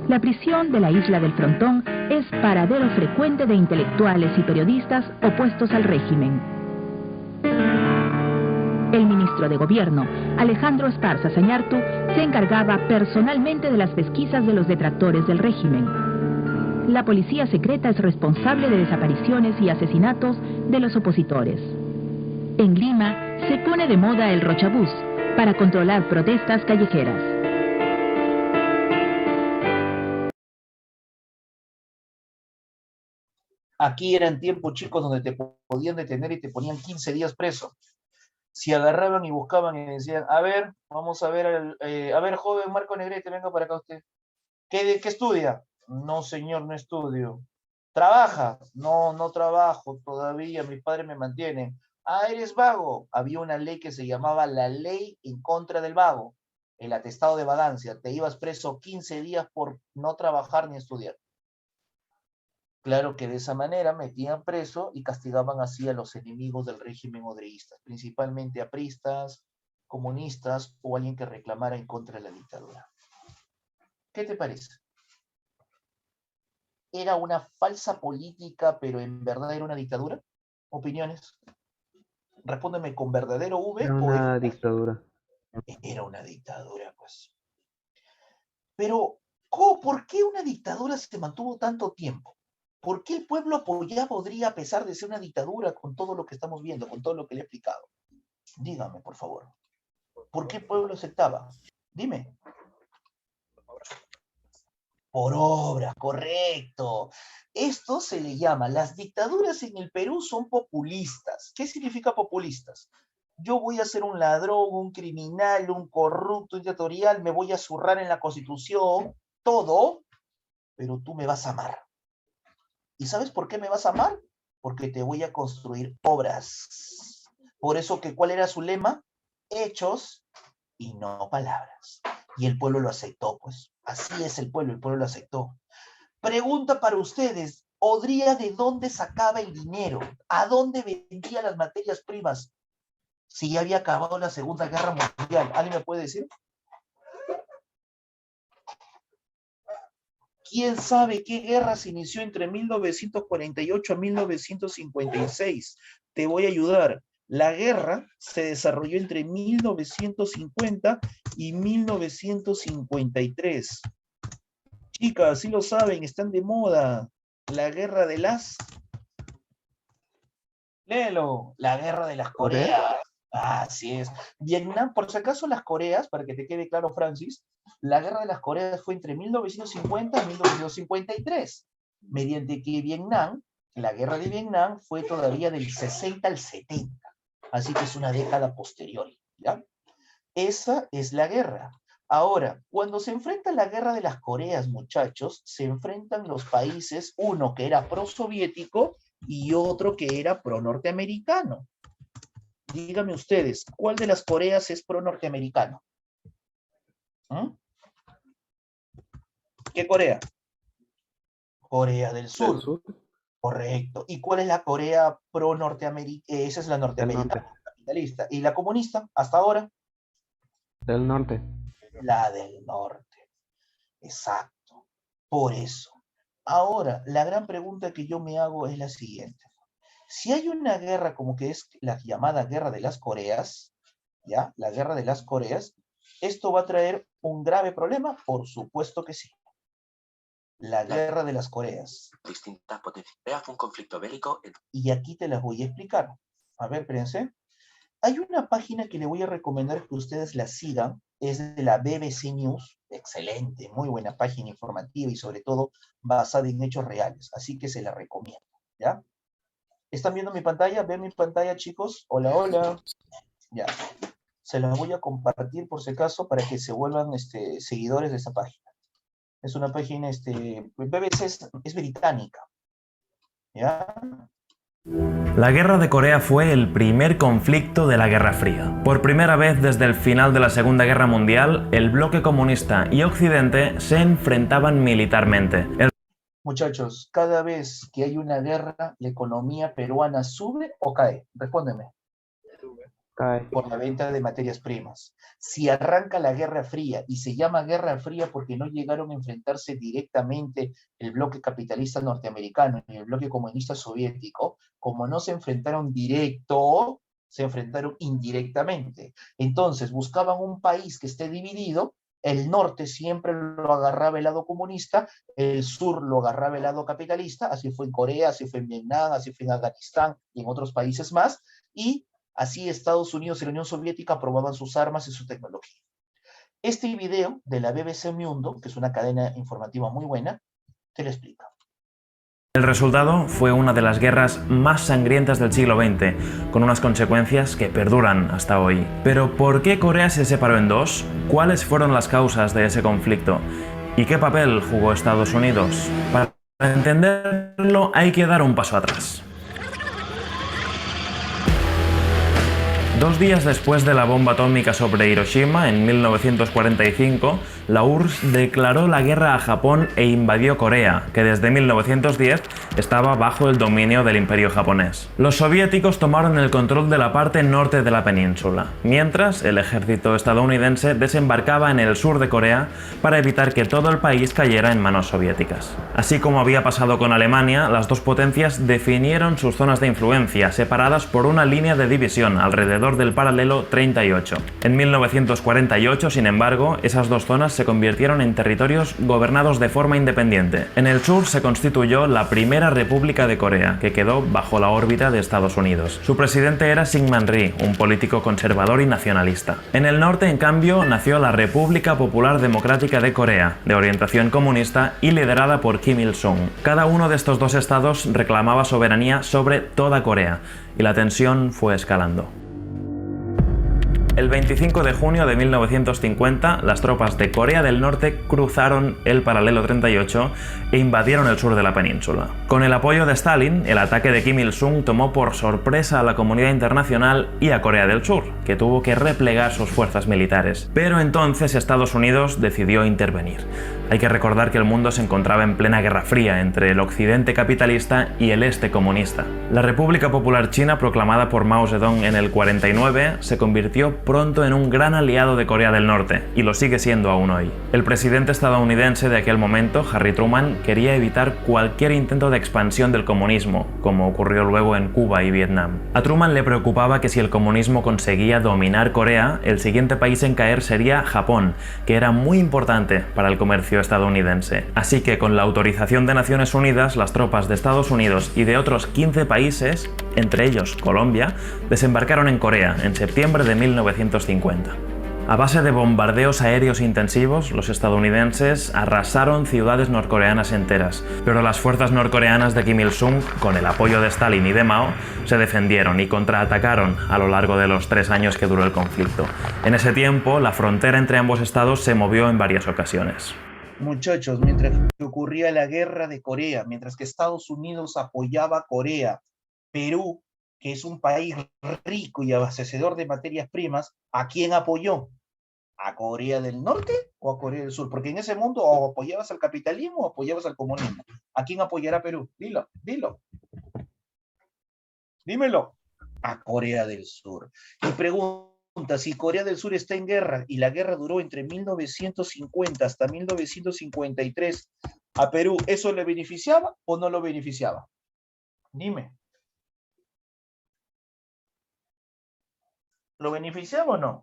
La prisión de la isla del Frontón es paradero frecuente de intelectuales y periodistas opuestos al régimen. El ministro de Gobierno, Alejandro Esparza Sañartu, se encargaba personalmente de las pesquisas de los detractores del régimen. La policía secreta es responsable de desapariciones y asesinatos de los opositores. En Lima, se pone de moda el rochabús para controlar protestas callejeras. Aquí eran tiempos, chicos, donde te podían detener y te ponían 15 días preso. Si agarraban y buscaban y decían, a ver, vamos a ver, a ver, joven Marco Negrete, venga para acá usted. ¿Qué estudia? No, señor, no estudio. ¿Trabaja? No, no trabajo todavía, mis padres me mantienen. Ah, ¿eres vago? Había una ley que se llamaba la ley en contra del vago, el atestado de vagancia. Te ibas preso 15 días por no trabajar ni estudiar. Claro que de esa manera metían preso y castigaban así a los enemigos del régimen odreísta, principalmente apristas, comunistas o alguien que reclamara en contra de la dictadura. ¿Qué te parece? ¿Era una falsa política, pero en verdad era una dictadura? ¿Opiniones? Respóndeme con verdadero V Era o una F. dictadura. Era una dictadura, pues. Pero, ¿cómo? ¿Por qué una dictadura se mantuvo tanto tiempo? ¿Por qué el pueblo apoyaba Odría a pesar de ser una dictadura con todo lo que estamos viendo, con todo lo que le he explicado? Dígame, por favor. ¿Por qué el pueblo aceptaba? Dime. Por obra, correcto. Esto se le llama, las dictaduras en el Perú son populistas. ¿Qué significa populistas? Yo voy a ser un ladrón, un criminal, un corrupto, un dictatorial, me voy a zurrar en la Constitución, todo, pero tú me vas a amar. ¿Y sabes por qué me vas a amar? Porque te voy a construir obras. Por eso, ¿cuál era su lema? Hechos y no palabras. Y el pueblo lo aceptó, pues. Así es el pueblo lo aceptó. Pregunta para ustedes, ¿Odría de dónde sacaba el dinero? ¿A dónde vendía las materias primas? Si ya había acabado la Segunda Guerra Mundial. ¿Alguien me puede decir? ¿Quién sabe qué guerra se inició entre 1948 a 1956? Te voy a ayudar. La guerra se desarrolló entre 1950 y 1953. Chicas, sí lo saben, están de moda. La guerra de las... Léelo. La guerra de las Coreas. Así es. Vietnam, por si acaso las Coreas, para que te quede claro, Francis, la guerra de las Coreas fue entre 1950 y 1953, mediante que Vietnam, la guerra de Vietnam fue todavía del 60 al 70, así que es una década posterior, ¿ya? Esa es la guerra. Ahora, cuando se enfrenta la guerra de las Coreas, muchachos, se enfrentan los países, uno que era pro-soviético y otro que era pro-norteamericano. Díganme ustedes, ¿cuál de las Coreas es pro-norteamericano? ¿Mm? ¿Qué Corea? Corea del Sur. Correcto. ¿Y cuál es la Corea pro-norteamericana? Esa es la norteamericana capitalista. ¿Y la comunista hasta ahora? Del norte. La del norte. Exacto. Por eso. Ahora, la gran pregunta que yo me hago es la siguiente. Si hay una guerra como que es la llamada Guerra de las Coreas, ¿ya? La Guerra de las Coreas, ¿esto va a traer un grave problema? Por supuesto que sí. La Guerra de las Coreas. Distintas potencias crean un conflicto bélico. Y aquí te las voy a explicar. A ver, espérense. Hay una página que le voy a recomendar que ustedes la sigan. Es de la BBC News. Excelente, muy buena página informativa y sobre todo basada en hechos reales. Así que se la recomiendo, ¿ya? ¿Están viendo mi pantalla? ¿Ven mi pantalla, chicos? Hola, hola. Ya. Se las voy a compartir por si acaso para que se vuelvan seguidores de esta página. Es una página, BBC es británica. ¿Ya? La Guerra de Corea fue el primer conflicto de la Guerra Fría. Por primera vez desde el final de la Segunda Guerra Mundial, el bloque comunista y Occidente se enfrentaban militarmente. Muchachos, cada vez que hay una guerra, ¿la economía peruana sube o cae? Respóndeme. Cae. Por la venta de materias primas. Si arranca la Guerra Fría, y se llama Guerra Fría porque no llegaron a enfrentarse directamente el bloque capitalista norteamericano y el bloque comunista soviético, como no se enfrentaron directo, se enfrentaron indirectamente. Entonces buscaban un país que esté dividido. El norte siempre lo agarraba el lado comunista, el sur lo agarraba el lado capitalista, así fue en Corea, así fue en Vietnam, así fue en Afganistán y en otros países más, y así Estados Unidos y la Unión Soviética aprobaban sus armas y su tecnología. Este video de la BBC Mundo, que es una cadena informativa muy buena, te lo explica. El resultado fue una de las guerras más sangrientas del siglo XX, con unas consecuencias que perduran hasta hoy. Pero ¿por qué Corea se separó en dos? ¿Cuáles fueron las causas de ese conflicto? ¿Y qué papel jugó Estados Unidos? Para entenderlo hay que dar un paso atrás. 2 días después de la bomba atómica sobre Hiroshima, en 1945, la URSS declaró la guerra a Japón e invadió Corea, que desde 1910 estaba bajo el dominio del Imperio japonés. Los soviéticos tomaron el control de la parte norte de la península, mientras el ejército estadounidense desembarcaba en el sur de Corea para evitar que todo el país cayera en manos soviéticas. Así como había pasado con Alemania, las dos potencias definieron sus zonas de influencia, separadas por una línea de división alrededor del paralelo 38. En 1948, sin embargo, esas dos zonas se convirtieron en territorios gobernados de forma independiente. En el sur se constituyó la primera República de Corea, que quedó bajo la órbita de Estados Unidos. Su presidente era Syngman Rhee, un político conservador y nacionalista. En el norte, en cambio, nació la República Popular Democrática de Corea, de orientación comunista y liderada por Kim Il-sung. Cada uno de estos dos estados reclamaba soberanía sobre toda Corea, y la tensión fue escalando. El 25 de junio de 1950, las tropas de Corea del Norte cruzaron el paralelo 38 e invadieron el sur de la península. Con el apoyo de Stalin, el ataque de Kim Il-sung tomó por sorpresa a la comunidad internacional y a Corea del Sur, que tuvo que replegar sus fuerzas militares. Pero entonces Estados Unidos decidió intervenir. Hay que recordar que el mundo se encontraba en plena Guerra Fría entre el occidente capitalista y el este comunista. La República Popular China, proclamada por Mao Zedong en el 49, se convirtió pronto en un gran aliado de Corea del Norte, y lo sigue siendo aún hoy. El presidente estadounidense de aquel momento, Harry Truman, quería evitar cualquier intento de expansión del comunismo, como ocurrió luego en Cuba y Vietnam. A Truman le preocupaba que si el comunismo conseguía dominar Corea, el siguiente país en caer sería Japón, que era muy importante para el comercio estadounidense. Así que con la autorización de Naciones Unidas, las tropas de Estados Unidos y de otros 15 países, entre ellos Colombia, desembarcaron en Corea en septiembre de 1950. A base de bombardeos aéreos intensivos, los estadounidenses arrasaron ciudades norcoreanas enteras, pero las fuerzas norcoreanas de Kim Il-sung, con el apoyo de Stalin y de Mao, se defendieron y contraatacaron a lo largo de los 3 años que duró el conflicto. En ese tiempo, la frontera entre ambos estados se movió en varias ocasiones. Muchachos, mientras que ocurría la guerra de Corea, mientras que Estados Unidos apoyaba a Corea, Perú, que es un país rico y abastecedor de materias primas, ¿a quién apoyó? ¿A Corea del Norte o a Corea del Sur? Porque en ese mundo o apoyabas al capitalismo o apoyabas al comunismo. ¿A quién apoyará Perú? Dilo, dilo. Dímelo. A Corea del Sur. Y pregunta, si Corea del Sur está en guerra y la guerra duró entre 1950 hasta 1953, ¿a Perú eso le beneficiaba o no lo beneficiaba? Dime. ¿Lo beneficiaba o no?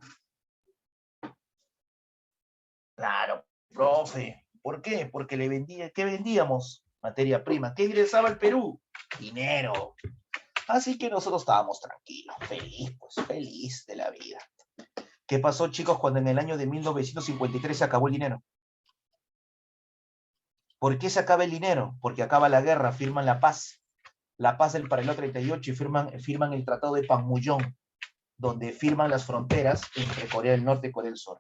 Claro, profe. ¿Por qué? Porque le vendía, ¿qué vendíamos? Materia prima. ¿Qué ingresaba al Perú? Dinero. Así que nosotros estábamos tranquilos, feliz de la vida. ¿Qué pasó, chicos, cuando en el año de 1953 se acabó el dinero? ¿Por qué se acaba el dinero? Porque acaba la guerra, firman la paz del paralelo 38 y firman el Tratado de Panmunjom, donde firman las fronteras entre Corea del Norte y Corea del Sur.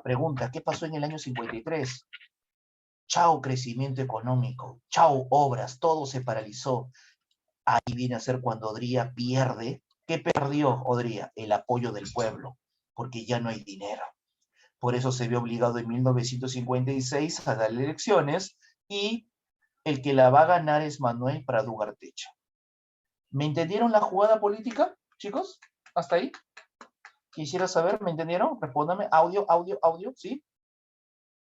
Pregunta, ¿qué pasó en el año 53? Chao crecimiento económico, chao obras, todo se paralizó. Ahí viene a ser cuando Odría pierde. ¿Qué perdió Odría? El apoyo del pueblo, porque ya no hay dinero. Por eso se vio obligado en 1956 a dar elecciones y el que la va a ganar es Manuel Prado Ugarteche. ¿Me entendieron la jugada política, chicos? ¿Hasta ahí? Quisiera saber, ¿me entendieron? Respóndame. Audio, ¿sí?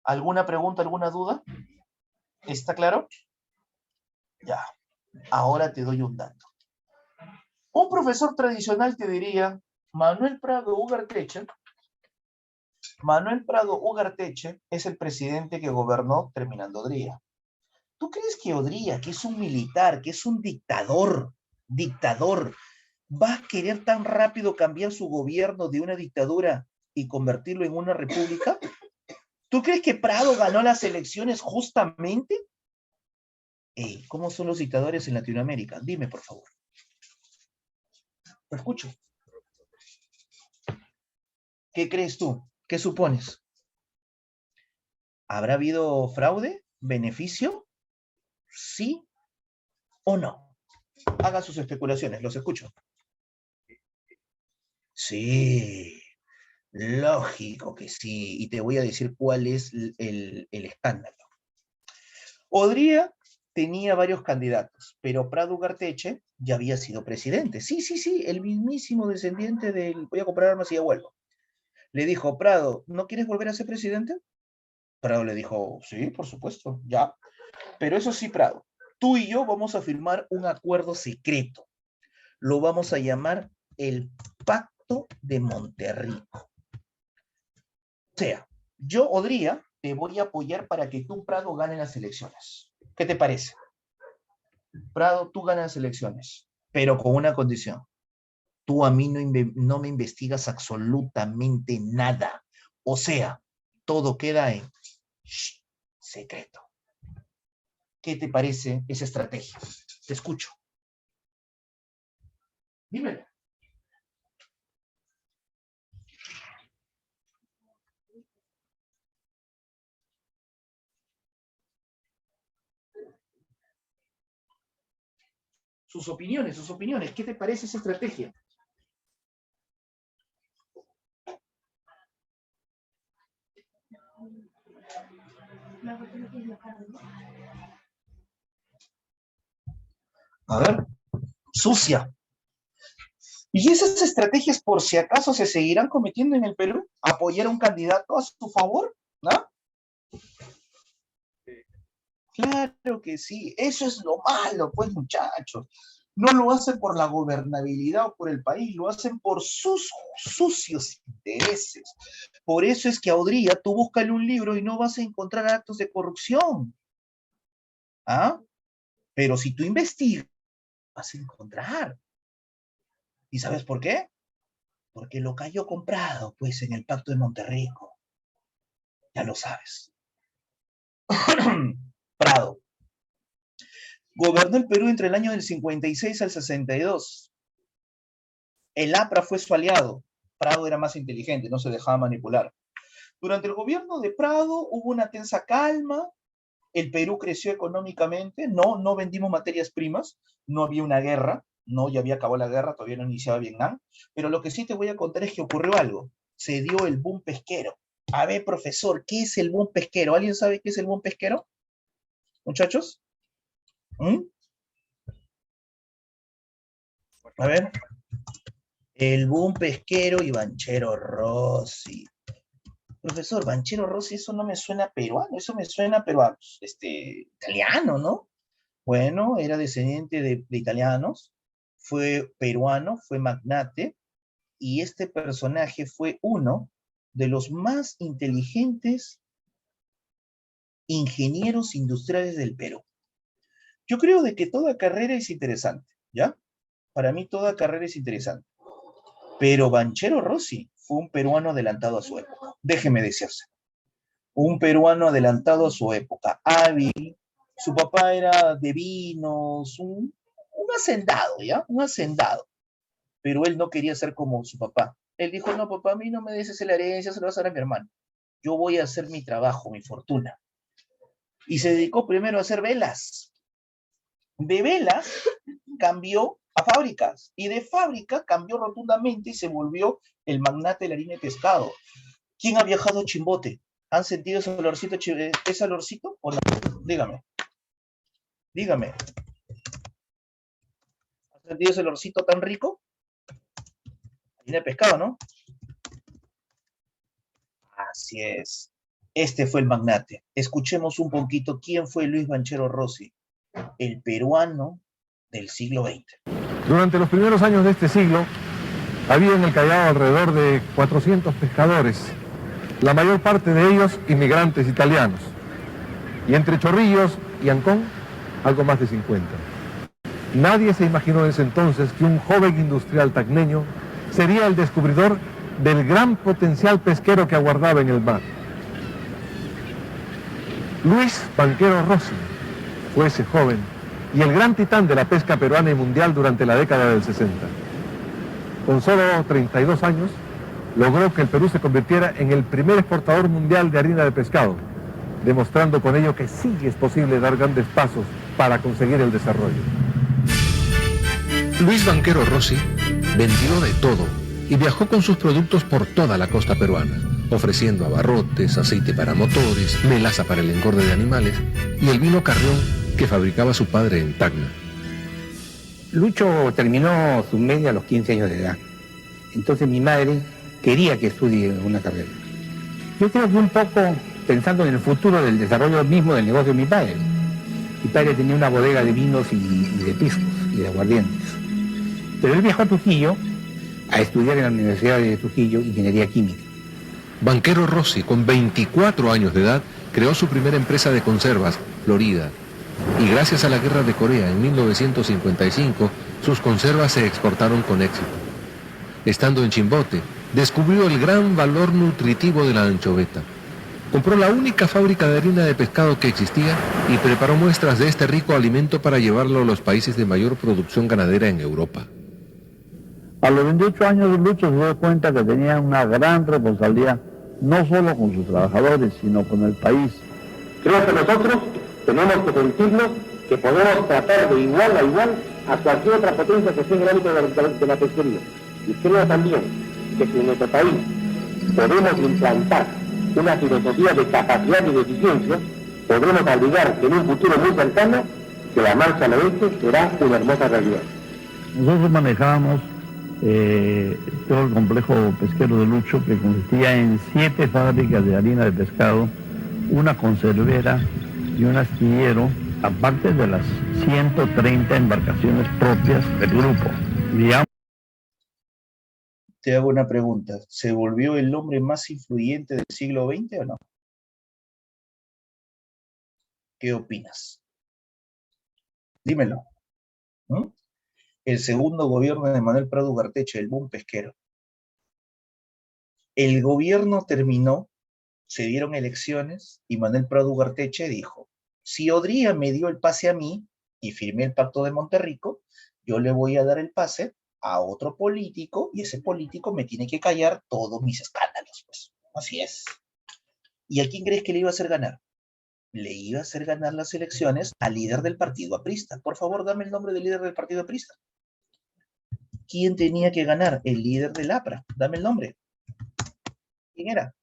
¿Alguna pregunta, alguna duda? ¿Está claro? Ya. Ahora te doy un dato. Un profesor tradicional te diría, Manuel Prado Ugarteche es el presidente que gobernó terminando Odría. ¿Tú crees que Odría, que es un militar, que es un dictador, va a querer tan rápido cambiar su gobierno de una dictadura y convertirlo en una república? ¿Tú crees que Prado ganó las elecciones justamente? ¿Cómo son los dictadores en Latinoamérica? Dime, por favor. Lo escucho. ¿Qué crees tú? ¿Qué supones? ¿Habrá habido fraude? ¿Beneficio? ¿Sí o no? Haga sus especulaciones, los escucho. Sí, lógico que sí. Y te voy a decir cuál es el escándalo. Odría tenía varios candidatos, pero Prado Ugarteche ya había sido presidente. Sí, el mismísimo descendiente del voy a comprar armas y ya vuelvo. Le dijo, Prado, ¿no quieres volver a ser presidente? Prado le dijo, sí, por supuesto, ya. Pero eso sí, Prado, tú y yo vamos a firmar un acuerdo secreto. Lo vamos a llamar el Pacto de Monterrico. O sea, yo, Odría, te voy a apoyar para que tú, Prado, gane las elecciones. ¿Qué te parece? Prado, tú ganas las elecciones, pero con una condición. Tú a mí no me investigas absolutamente nada. O sea, todo queda en secreto. ¿Qué te parece esa estrategia? Te escucho. Dímelo. Sus opiniones. ¿Qué te parece esa estrategia? A ver, sucia. ¿Y esas estrategias por si acaso se seguirán cometiendo en el Perú? ¿Apoyar a un candidato a su favor? ¿No? Claro que sí, eso es lo malo, pues muchachos. No lo hacen por la gobernabilidad o por el país, lo hacen por sus sucios intereses. Por eso es que a Odría tú búscale un libro y no vas a encontrar actos de corrupción. ¿Ah? Pero si tú investigas, vas a encontrar. ¿Y sabes por qué? Porque lo cayó comprado, pues, en el Pacto de Monterrico. Ya lo sabes. Prado. Gobernó el Perú entre el año del 56 al 62. El APRA fue su aliado. Prado era más inteligente, no se dejaba manipular. Durante el gobierno de Prado hubo una tensa calma. El Perú creció económicamente. No vendimos materias primas. No había una guerra. No, ya había acabado la guerra, todavía no iniciaba Vietnam. Pero lo que sí te voy a contar es que ocurrió algo. Se dio el boom pesquero. A ver, profesor, ¿qué es el boom pesquero? ¿Alguien sabe qué es el boom pesquero? ¿Muchachos? A ver. El boom pesquero y Banchero Rossi. Profesor, Banchero Rossi, eso no me suena peruano, eso me suena pero italiano, ¿no? Bueno, era descendiente de italianos, fue peruano, fue magnate, y este personaje fue uno de los más inteligentes ingenieros industriales del Perú. Yo creo de que toda carrera es interesante, ¿ya? Para mí toda carrera es interesante. Pero Banchero Rossi fue un peruano adelantado a su época. Déjeme decirse. Un peruano adelantado a su época. Hábil. Su papá era de vinos. Un hacendado, ¿ya? Un hacendado. Pero él no quería ser como su papá. Él dijo, no, papá, a mí no me des la herencia, se lo vas a dar a mi hermano. Yo voy a hacer mi trabajo, mi fortuna. Y se dedicó primero a hacer velas. De velas cambió a fábricas, y de fábrica cambió rotundamente y se volvió el magnate de la harina de pescado. ¿Quién ha viajado a Chimbote? ¿Han sentido ese olorcito o no? Dígame. Dígame. ¿Han sentido ese olorcito tan rico? Harina de pescado, ¿no? Así es. Este fue el magnate. Escuchemos un poquito quién fue Luis Banchero Rossi, el peruano del siglo XX. Durante los primeros años de este siglo, había en el Callao alrededor de 400 pescadores, la mayor parte de ellos inmigrantes italianos, y entre Chorrillos y Ancón, algo más de 50. Nadie se imaginó en ese entonces que un joven industrial tacneño sería el descubridor del gran potencial pesquero que aguardaba en el mar. Luis Banchero Rossi fue ese joven y el gran titán de la pesca peruana y mundial durante la década del 60. Con solo 32 años, logró que el Perú se convirtiera en el primer exportador mundial de harina de pescado, demostrando con ello que sí es posible dar grandes pasos para conseguir el desarrollo. Luis Banquero Rossi vendió de todo y viajó con sus productos por toda la costa peruana, ofreciendo abarrotes, aceite para motores, melaza para el engorde de animales y el vino Carrión que fabricaba su padre en Tacna. Lucho terminó su media a los 15 años de edad. Entonces mi madre quería que estudie una carrera. Yo creo que un poco pensando en el futuro del desarrollo mismo del negocio de mi padre. Mi padre tenía una bodega de vinos y de piscos y de aguardientes. Pero él viajó a Trujillo a estudiar en la Universidad de Trujillo Ingeniería Química. Banquero Rossi, con 24 años de edad, creó su primera empresa de conservas, Florida. Y gracias a la Guerra de Corea en 1955, sus conservas se exportaron con éxito. Estando en Chimbote, descubrió el gran valor nutritivo de la anchoveta. Compró la única fábrica de harina de pescado que existía y preparó muestras de este rico alimento para llevarlo a los países de mayor producción ganadera en Europa. A los 28 años Lucho se dio cuenta que tenía una gran responsabilidad, no solo con sus trabajadores, sino con el país. Creo que nosotros tenemos que sentirnos que podemos tratar de igual a igual a cualquier otra potencia que esté en el ámbito de la pesquería. Y creo también que si en nuestro país podemos implantar una filosofía de capacidad y de eficiencia, podremos obligar que en un futuro muy cercano que la marcha al oeste será una hermosa realidad. Nosotros manejábamos todo el complejo pesquero de Lucho, que consistía en 7 fábricas de harina de pescado, una conservera y un astillero, aparte de las 130 embarcaciones propias del grupo. Digamos. Te hago una pregunta. ¿Se volvió el hombre más influyente del siglo XX o no? ¿Qué opinas? Dímelo. ¿Mm? El segundo gobierno de Manuel Prado Ugarteche, el boom pesquero. El gobierno terminó, se dieron elecciones y Manuel Prado Ugarteche dijo, si Odría me dio el pase a mí y firmé el pacto de Monterrico, yo le voy a dar el pase a otro político y ese político me tiene que callar todos mis escándalos. Pues así es. ¿Y a quién crees que le iba a hacer ganar? Le iba a hacer ganar las elecciones al líder del partido aprista. Por favor, dame el nombre del líder del partido aprista. ¿Quién tenía que ganar? El líder del APRA. Dame el nombre. ¿Quién era?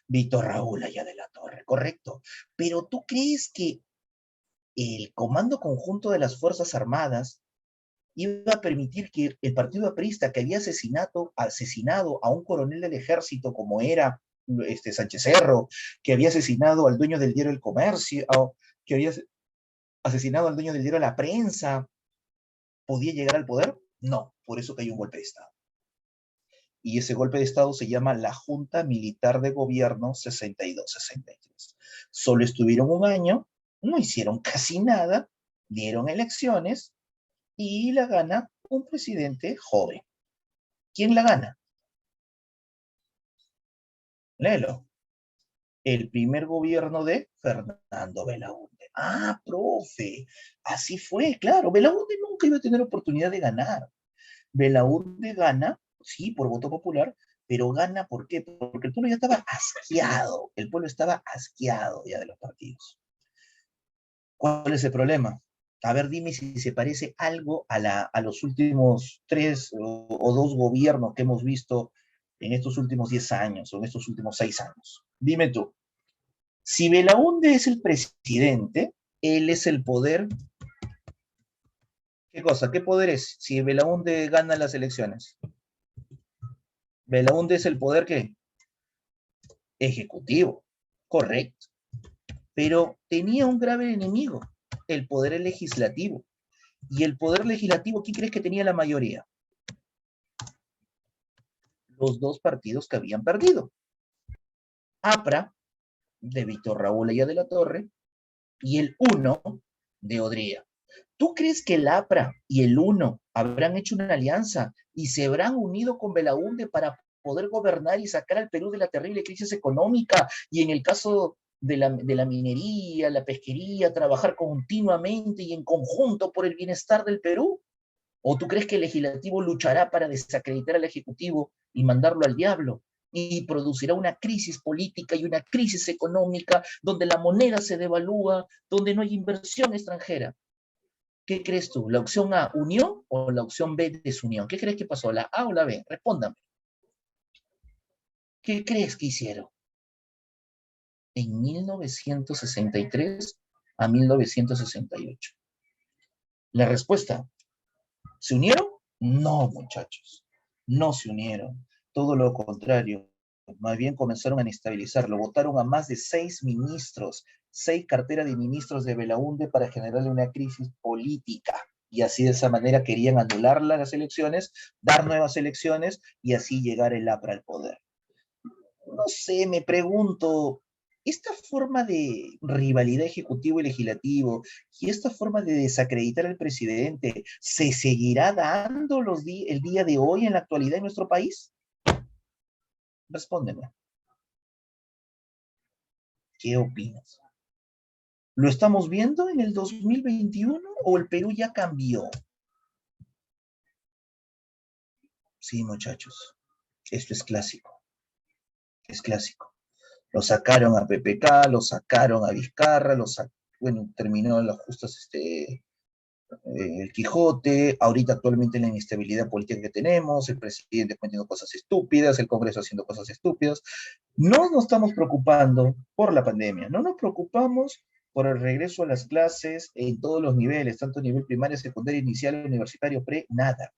Víctor Raúl Haya de la Torre, correcto. Pero ¿tú crees que el Comando Conjunto de las Fuerzas Armadas iba a permitir que el partido aprista, que había asesinado a un coronel del ejército como era Sánchez Cerro, que había asesinado al dueño del diario El Comercio, que había asesinado al dueño del diario La Prensa, podía llegar al poder? No, por eso cayó un golpe de Estado. Y ese golpe de Estado se llama la Junta Militar de Gobierno 62-63. Solo estuvieron un año, no hicieron casi nada, dieron elecciones y la gana un presidente joven. ¿Quién la gana? Léelo. El primer gobierno de Fernando Belaúnde. Ah, profe, así fue, claro. Belaúnde nunca iba a tener oportunidad de ganar. Belaúnde gana, sí, por voto popular, pero gana ¿por qué? Porque el pueblo ya estaba asqueado. El pueblo estaba asqueado ya de los partidos. ¿Cuál es el problema? A ver, dime si se parece algo a los últimos 3 o 2 gobiernos que hemos visto en estos últimos 10 años o en estos últimos 6 años. Dime tú, si Belaúnde es el presidente, él es el poder. ¿Qué cosa? ¿Qué poder es si Belaúnde gana las elecciones? Belaúnde es el poder, ¿qué? Ejecutivo, correcto. Pero tenía un grave enemigo, el poder legislativo. Y el poder legislativo, ¿quién crees que tenía la mayoría? Los 2 partidos que habían perdido. APRA, de Víctor Raúl Haya de la Torre, y el UNO, de Odría. ¿Tú crees que el APRA y el UNO habrán hecho una alianza y se habrán unido con Belaúnde para poder gobernar y sacar al Perú de la terrible crisis económica? Y en el caso de la minería, la pesquería, trabajar continuamente y en conjunto por el bienestar del Perú. ¿O tú crees que el legislativo luchará para desacreditar al ejecutivo y mandarlo al diablo? Y producirá una crisis política y una crisis económica donde la moneda se devalúa, donde no hay inversión extranjera. ¿Qué crees tú? ¿La opción A, unión, o la opción B, desunión? ¿Qué crees que pasó? ¿La A o la B? Respóndame. ¿Qué crees que hicieron? En 1963 a 1968. La respuesta, ¿se unieron? No, muchachos, no se unieron. Todo lo contrario, más bien comenzaron a inestabilizarlo. Votaron a más de 6 ministros, 6 carteras de ministros de Belaúnde para generarle una crisis política. Y así de esa manera querían anular las elecciones, dar nuevas elecciones y así llegar el APRA al poder. No sé, me pregunto, esta forma de rivalidad ejecutivo y legislativo y esta forma de desacreditar al presidente, ¿se seguirá dando el día de hoy en la actualidad en nuestro país? Respóndeme. ¿Qué opinas? ¿Lo estamos viendo en el 2021 o el Perú ya cambió? Sí, muchachos, esto es clásico. Es clásico. Lo sacaron a PPK, lo sacaron a Vizcarra, bueno, terminó en las justas el Quijote, ahorita actualmente la inestabilidad política que tenemos, el presidente cometiendo cosas estúpidas, el Congreso haciendo cosas estúpidas. No nos estamos preocupando por la pandemia, no nos preocupamos por el regreso a las clases en todos los niveles, tanto a nivel primario, secundario, inicial, universitario, nada.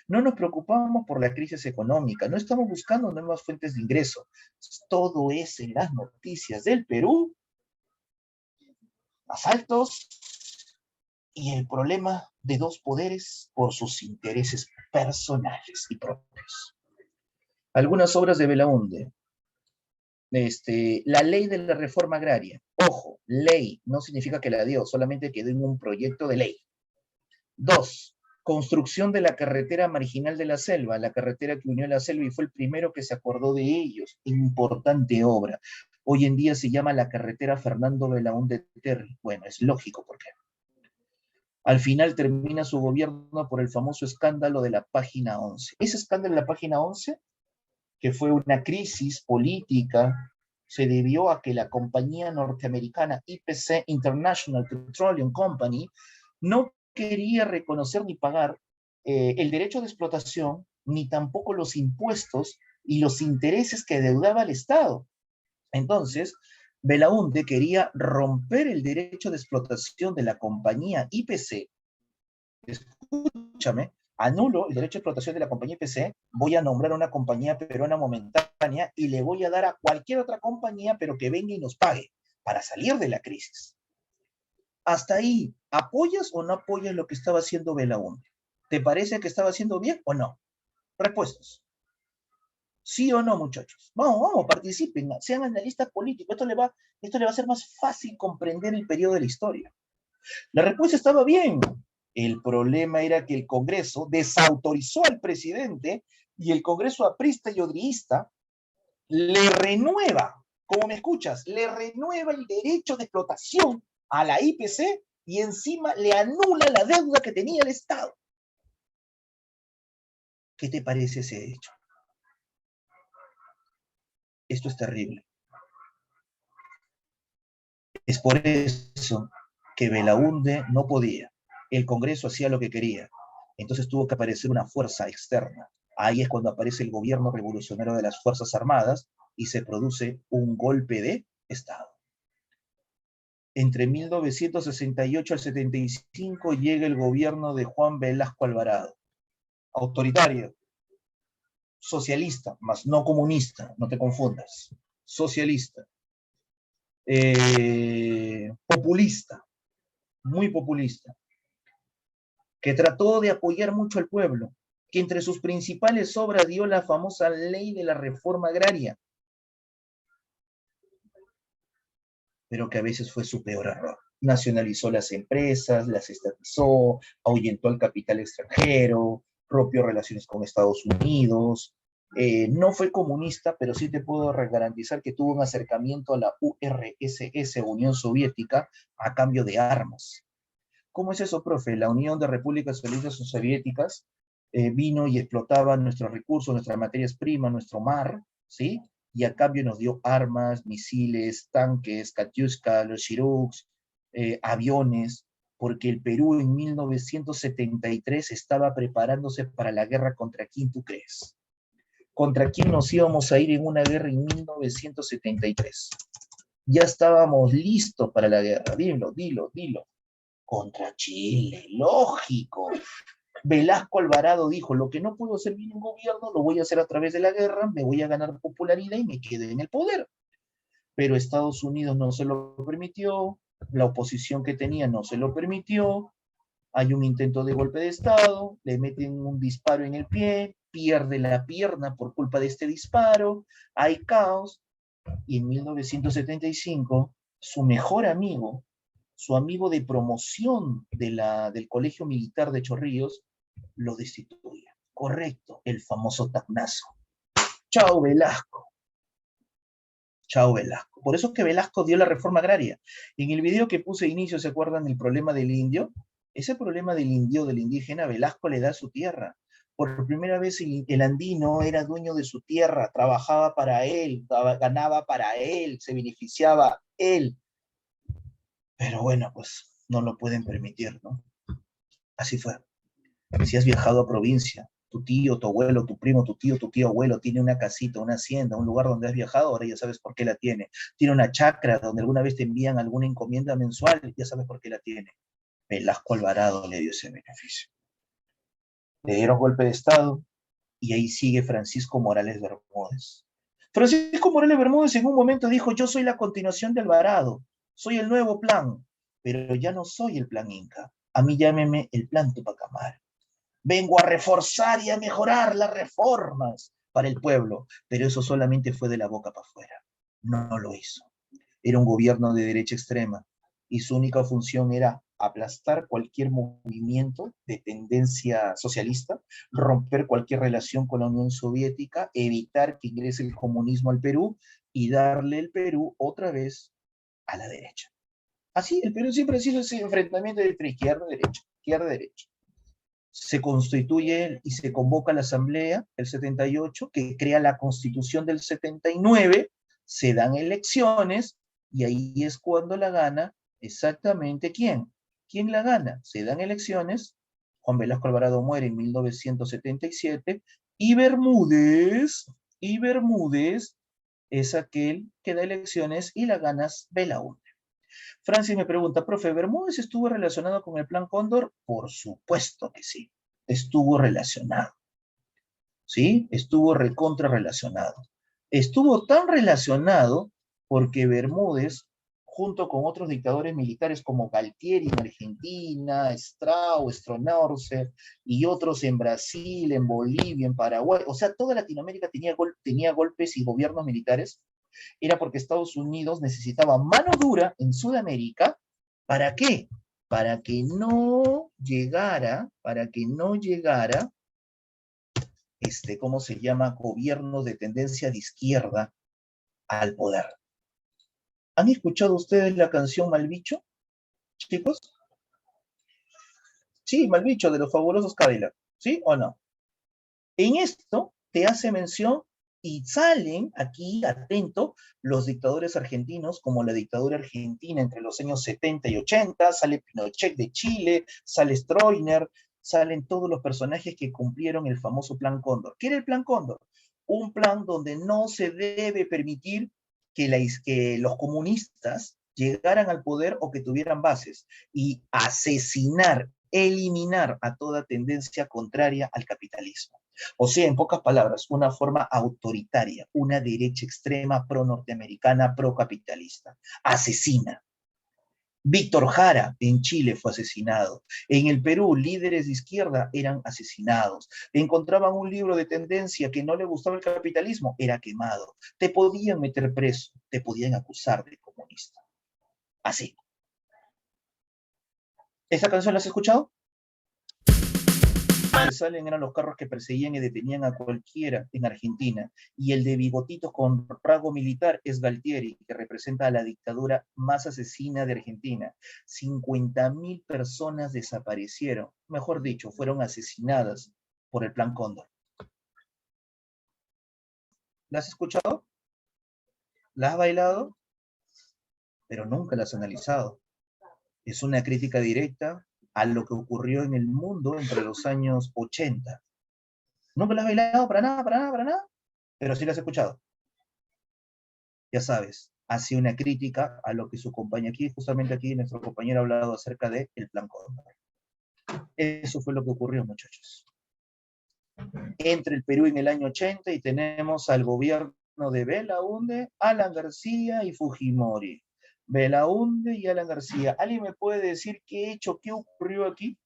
No nos preocupamos por la crisis económica, no estamos buscando nuevas fuentes de ingreso. Todo es en las noticias del Perú, asaltos y el problema de dos poderes por sus intereses personales y propios. Algunas obras de Belaúnde. La ley de la reforma agraria. Ojo, ley no significa que la dio, solamente quedó en un proyecto de ley. 2. Construcción de la carretera marginal de la selva, la carretera que unió la selva y fue el primero que se acordó de ellos. Importante obra. Hoy en día se llama la carretera Fernando Belaúnde Terry. Bueno, es lógico por qué. Al final termina su gobierno por el famoso escándalo de la página 11. Ese escándalo de la página 11, que fue una crisis política, se debió a que la compañía norteamericana IPC, International Petroleum Company, no quería reconocer ni pagar el derecho de explotación, ni tampoco los impuestos y los intereses que deudaba el Estado. Entonces, Belaúnde quería romper el derecho de explotación de la compañía IPC. Escúchame, anulo el derecho de explotación de la compañía IPC, voy a nombrar una compañía peruana momentánea y le voy a dar a cualquier otra compañía, pero que venga y nos pague para salir de la crisis. Hasta ahí, ¿apoyas o no apoyas lo que estaba haciendo Belaúnde? ¿Te parece que estaba haciendo bien o no? Respuestas. ¿Sí o no, muchachos? Vamos, participen, sean analistas políticos. Esto le va a hacer más fácil comprender el periodo de la historia. La respuesta estaba bien. El problema era que el Congreso desautorizó al presidente y el Congreso aprista y odriista le renueva, como me escuchas, le renueva el derecho de explotación a la IPC y encima le anula la deuda que tenía el Estado. ¿Qué te parece ese hecho? Esto es terrible. Es por eso que Belaúnde no podía. El Congreso hacía lo que quería. Entonces tuvo que aparecer una fuerza externa. Ahí es cuando aparece el gobierno revolucionario de las Fuerzas Armadas y se produce un golpe de Estado. Entre 1968 al 75 llega el gobierno de Juan Velasco Alvarado. Autoritario, socialista, más no comunista, no te confundas. Socialista. Populista, muy populista, que trató de apoyar mucho al pueblo, que entre sus principales obras dio la famosa ley de la reforma agraria, pero que a veces fue su peor error. Nacionalizó las empresas, las estatizó, ahuyentó al capital extranjero, rompió relaciones con Estados Unidos. No fue comunista, pero sí te puedo garantizar que tuvo un acercamiento a la URSS, Unión Soviética, a cambio de armas. ¿Cómo es eso, profe? La Unión de Repúblicas Socialistas Soviéticas vino y explotaba nuestros recursos, nuestras materias primas, nuestro mar, ¿sí? Y a cambio nos dio armas, misiles, tanques, Katyushka, los Shiruks, aviones. porque el Perú en 1973 estaba preparándose para la guerra. ¿Contra quién tú crees? ¿Contra quién nos íbamos a ir en una guerra en 1973? Ya estábamos listos para la guerra. Dilo. Contra Chile, lógico. Velasco Alvarado dijo, lo que no puedo hacer bien en gobierno, lo voy a hacer a través de la guerra, me voy a ganar popularidad y me quedo en el poder. Pero Estados Unidos no se lo permitió, la oposición que tenía no se lo permitió, hay un intento de golpe de Estado, le meten un disparo en el pie, pierde la pierna por culpa de este disparo, hay caos, y en 1975, su mejor amigo, su amigo de promoción del Colegio Militar de Chorrillos, lo destituye. Correcto, el famoso Tacnazo. Chao Velasco. Chao Velasco. Por eso es que Velasco dio la reforma agraria. En el video que puse de inicio, ¿se acuerdan del problema del indio? Ese problema del indio, del indígena, Velasco le da su tierra. Por primera vez el andino era dueño de su tierra, trabajaba para él, ganaba para él, se beneficiaba él. Pero bueno, pues no lo pueden permitir, ¿no? Así fue. Si has viajado a provincia, tu tío, tu abuelo, tu primo, tu tío abuelo tiene una casita, una hacienda, un lugar donde has viajado, ahora ya sabes por qué la tiene. Tiene una chacra donde alguna vez te envían alguna encomienda mensual, ya sabes por qué la tiene. Velasco Alvarado le dio ese beneficio. Le dieron golpe de Estado y ahí sigue Francisco Morales Bermúdez. Francisco Morales Bermúdez en un momento dijo, yo soy la continuación de Alvarado, soy el nuevo plan, pero ya no soy el plan Inca, a mí llámeme el plan Tupac Amaru. Vengo a reforzar y a mejorar las reformas para el pueblo, pero eso solamente fue de la boca para afuera, no lo hizo. Era un gobierno de derecha extrema y su única función era aplastar cualquier movimiento de tendencia socialista, romper cualquier relación con la Unión Soviética, evitar que ingrese el comunismo al Perú y darle el Perú otra vez a la derecha. Así, el Perú siempre ha sido ese enfrentamiento entre izquierda-derecha, izquierda-derecha. Se constituye y se convoca la Asamblea del 78, que crea la Constitución del 79, se dan elecciones, y ahí es cuando la gana exactamente ¿quién? ¿Quién la gana? Se dan elecciones, Juan Velasco Alvarado muere en 1977, y Bermúdez es aquel que da elecciones y la ganas Belaúnde. Francis me pregunta, profe, ¿Bermúdez estuvo relacionado con el Plan Cóndor? Por supuesto que sí, estuvo relacionado. ¿Sí? Estuvo recontra relacionado. Estuvo tan relacionado porque Bermúdez, junto con otros dictadores militares como Galtieri en Argentina, Strauss, Stroessner y otros en Brasil, en Bolivia, en Paraguay, o sea, toda Latinoamérica tenía golpes y gobiernos militares, era porque Estados Unidos necesitaba mano dura en Sudamérica. ¿Para qué? Para que no llegara, ¿cómo se llama? Gobierno de tendencia de izquierda al poder. ¿Han escuchado ustedes la canción Malbicho, chicos? Sí, Malbicho, de los fabulosos Cadillac, ¿sí o no? En esto te hace mención y salen aquí, atento, los dictadores argentinos, como la dictadura argentina entre los años 70 y 80, sale Pinochet de Chile, sale Stroessner, salen todos los personajes que cumplieron el famoso Plan Cóndor. ¿Qué era el Plan Cóndor? Un plan donde no se debe permitir que los comunistas llegaran al poder o que tuvieran bases, y asesinar, eliminar a toda tendencia contraria al capitalismo. O sea, en pocas palabras, una forma autoritaria, una derecha extrema pro-norteamericana, pro-capitalista. Asesina. Víctor Jara en Chile fue asesinado. En el Perú, líderes de izquierda eran asesinados. Encontraban un libro de tendencia que no le gustaba el capitalismo, era quemado. Te podían meter preso, te podían acusar de comunista. Así. ¿Esta canción la has escuchado? Que salen eran los carros que perseguían y detenían a cualquiera en Argentina, y el de bigotitos con rasgo militar es Galtieri, que representa a la dictadura más asesina de Argentina. 50.000 personas desaparecieron, mejor dicho, fueron asesinadas por el Plan Cóndor. ¿La has escuchado? ¿La has bailado? Pero nunca la has analizado. Es una crítica directa a lo que ocurrió en el mundo entre los años 80. No me las he bailado para nada, pero sí las he escuchado. Ya sabes, hace una crítica a lo que su compañía aquí, justamente aquí, nuestro compañero ha hablado acerca del Plan Cóndor. Eso fue lo que ocurrió, muchachos. Entre el Perú en el año 80 y tenemos al gobierno de Belaúnde, Alan García y Fujimori. Belaúnde y Alan García. ¿Alguien me puede decir qué hecho, qué ocurrió aquí?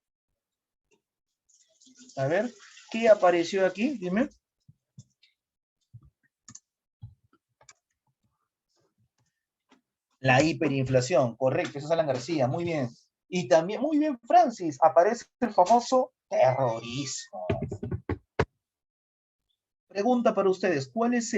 A ver, ¿qué apareció aquí? Dime. La hiperinflación, correcto, eso es Alan García, muy bien. Y también, muy bien, Francis, aparece el famoso terrorismo. Pregunta para ustedes, ¿cuál es el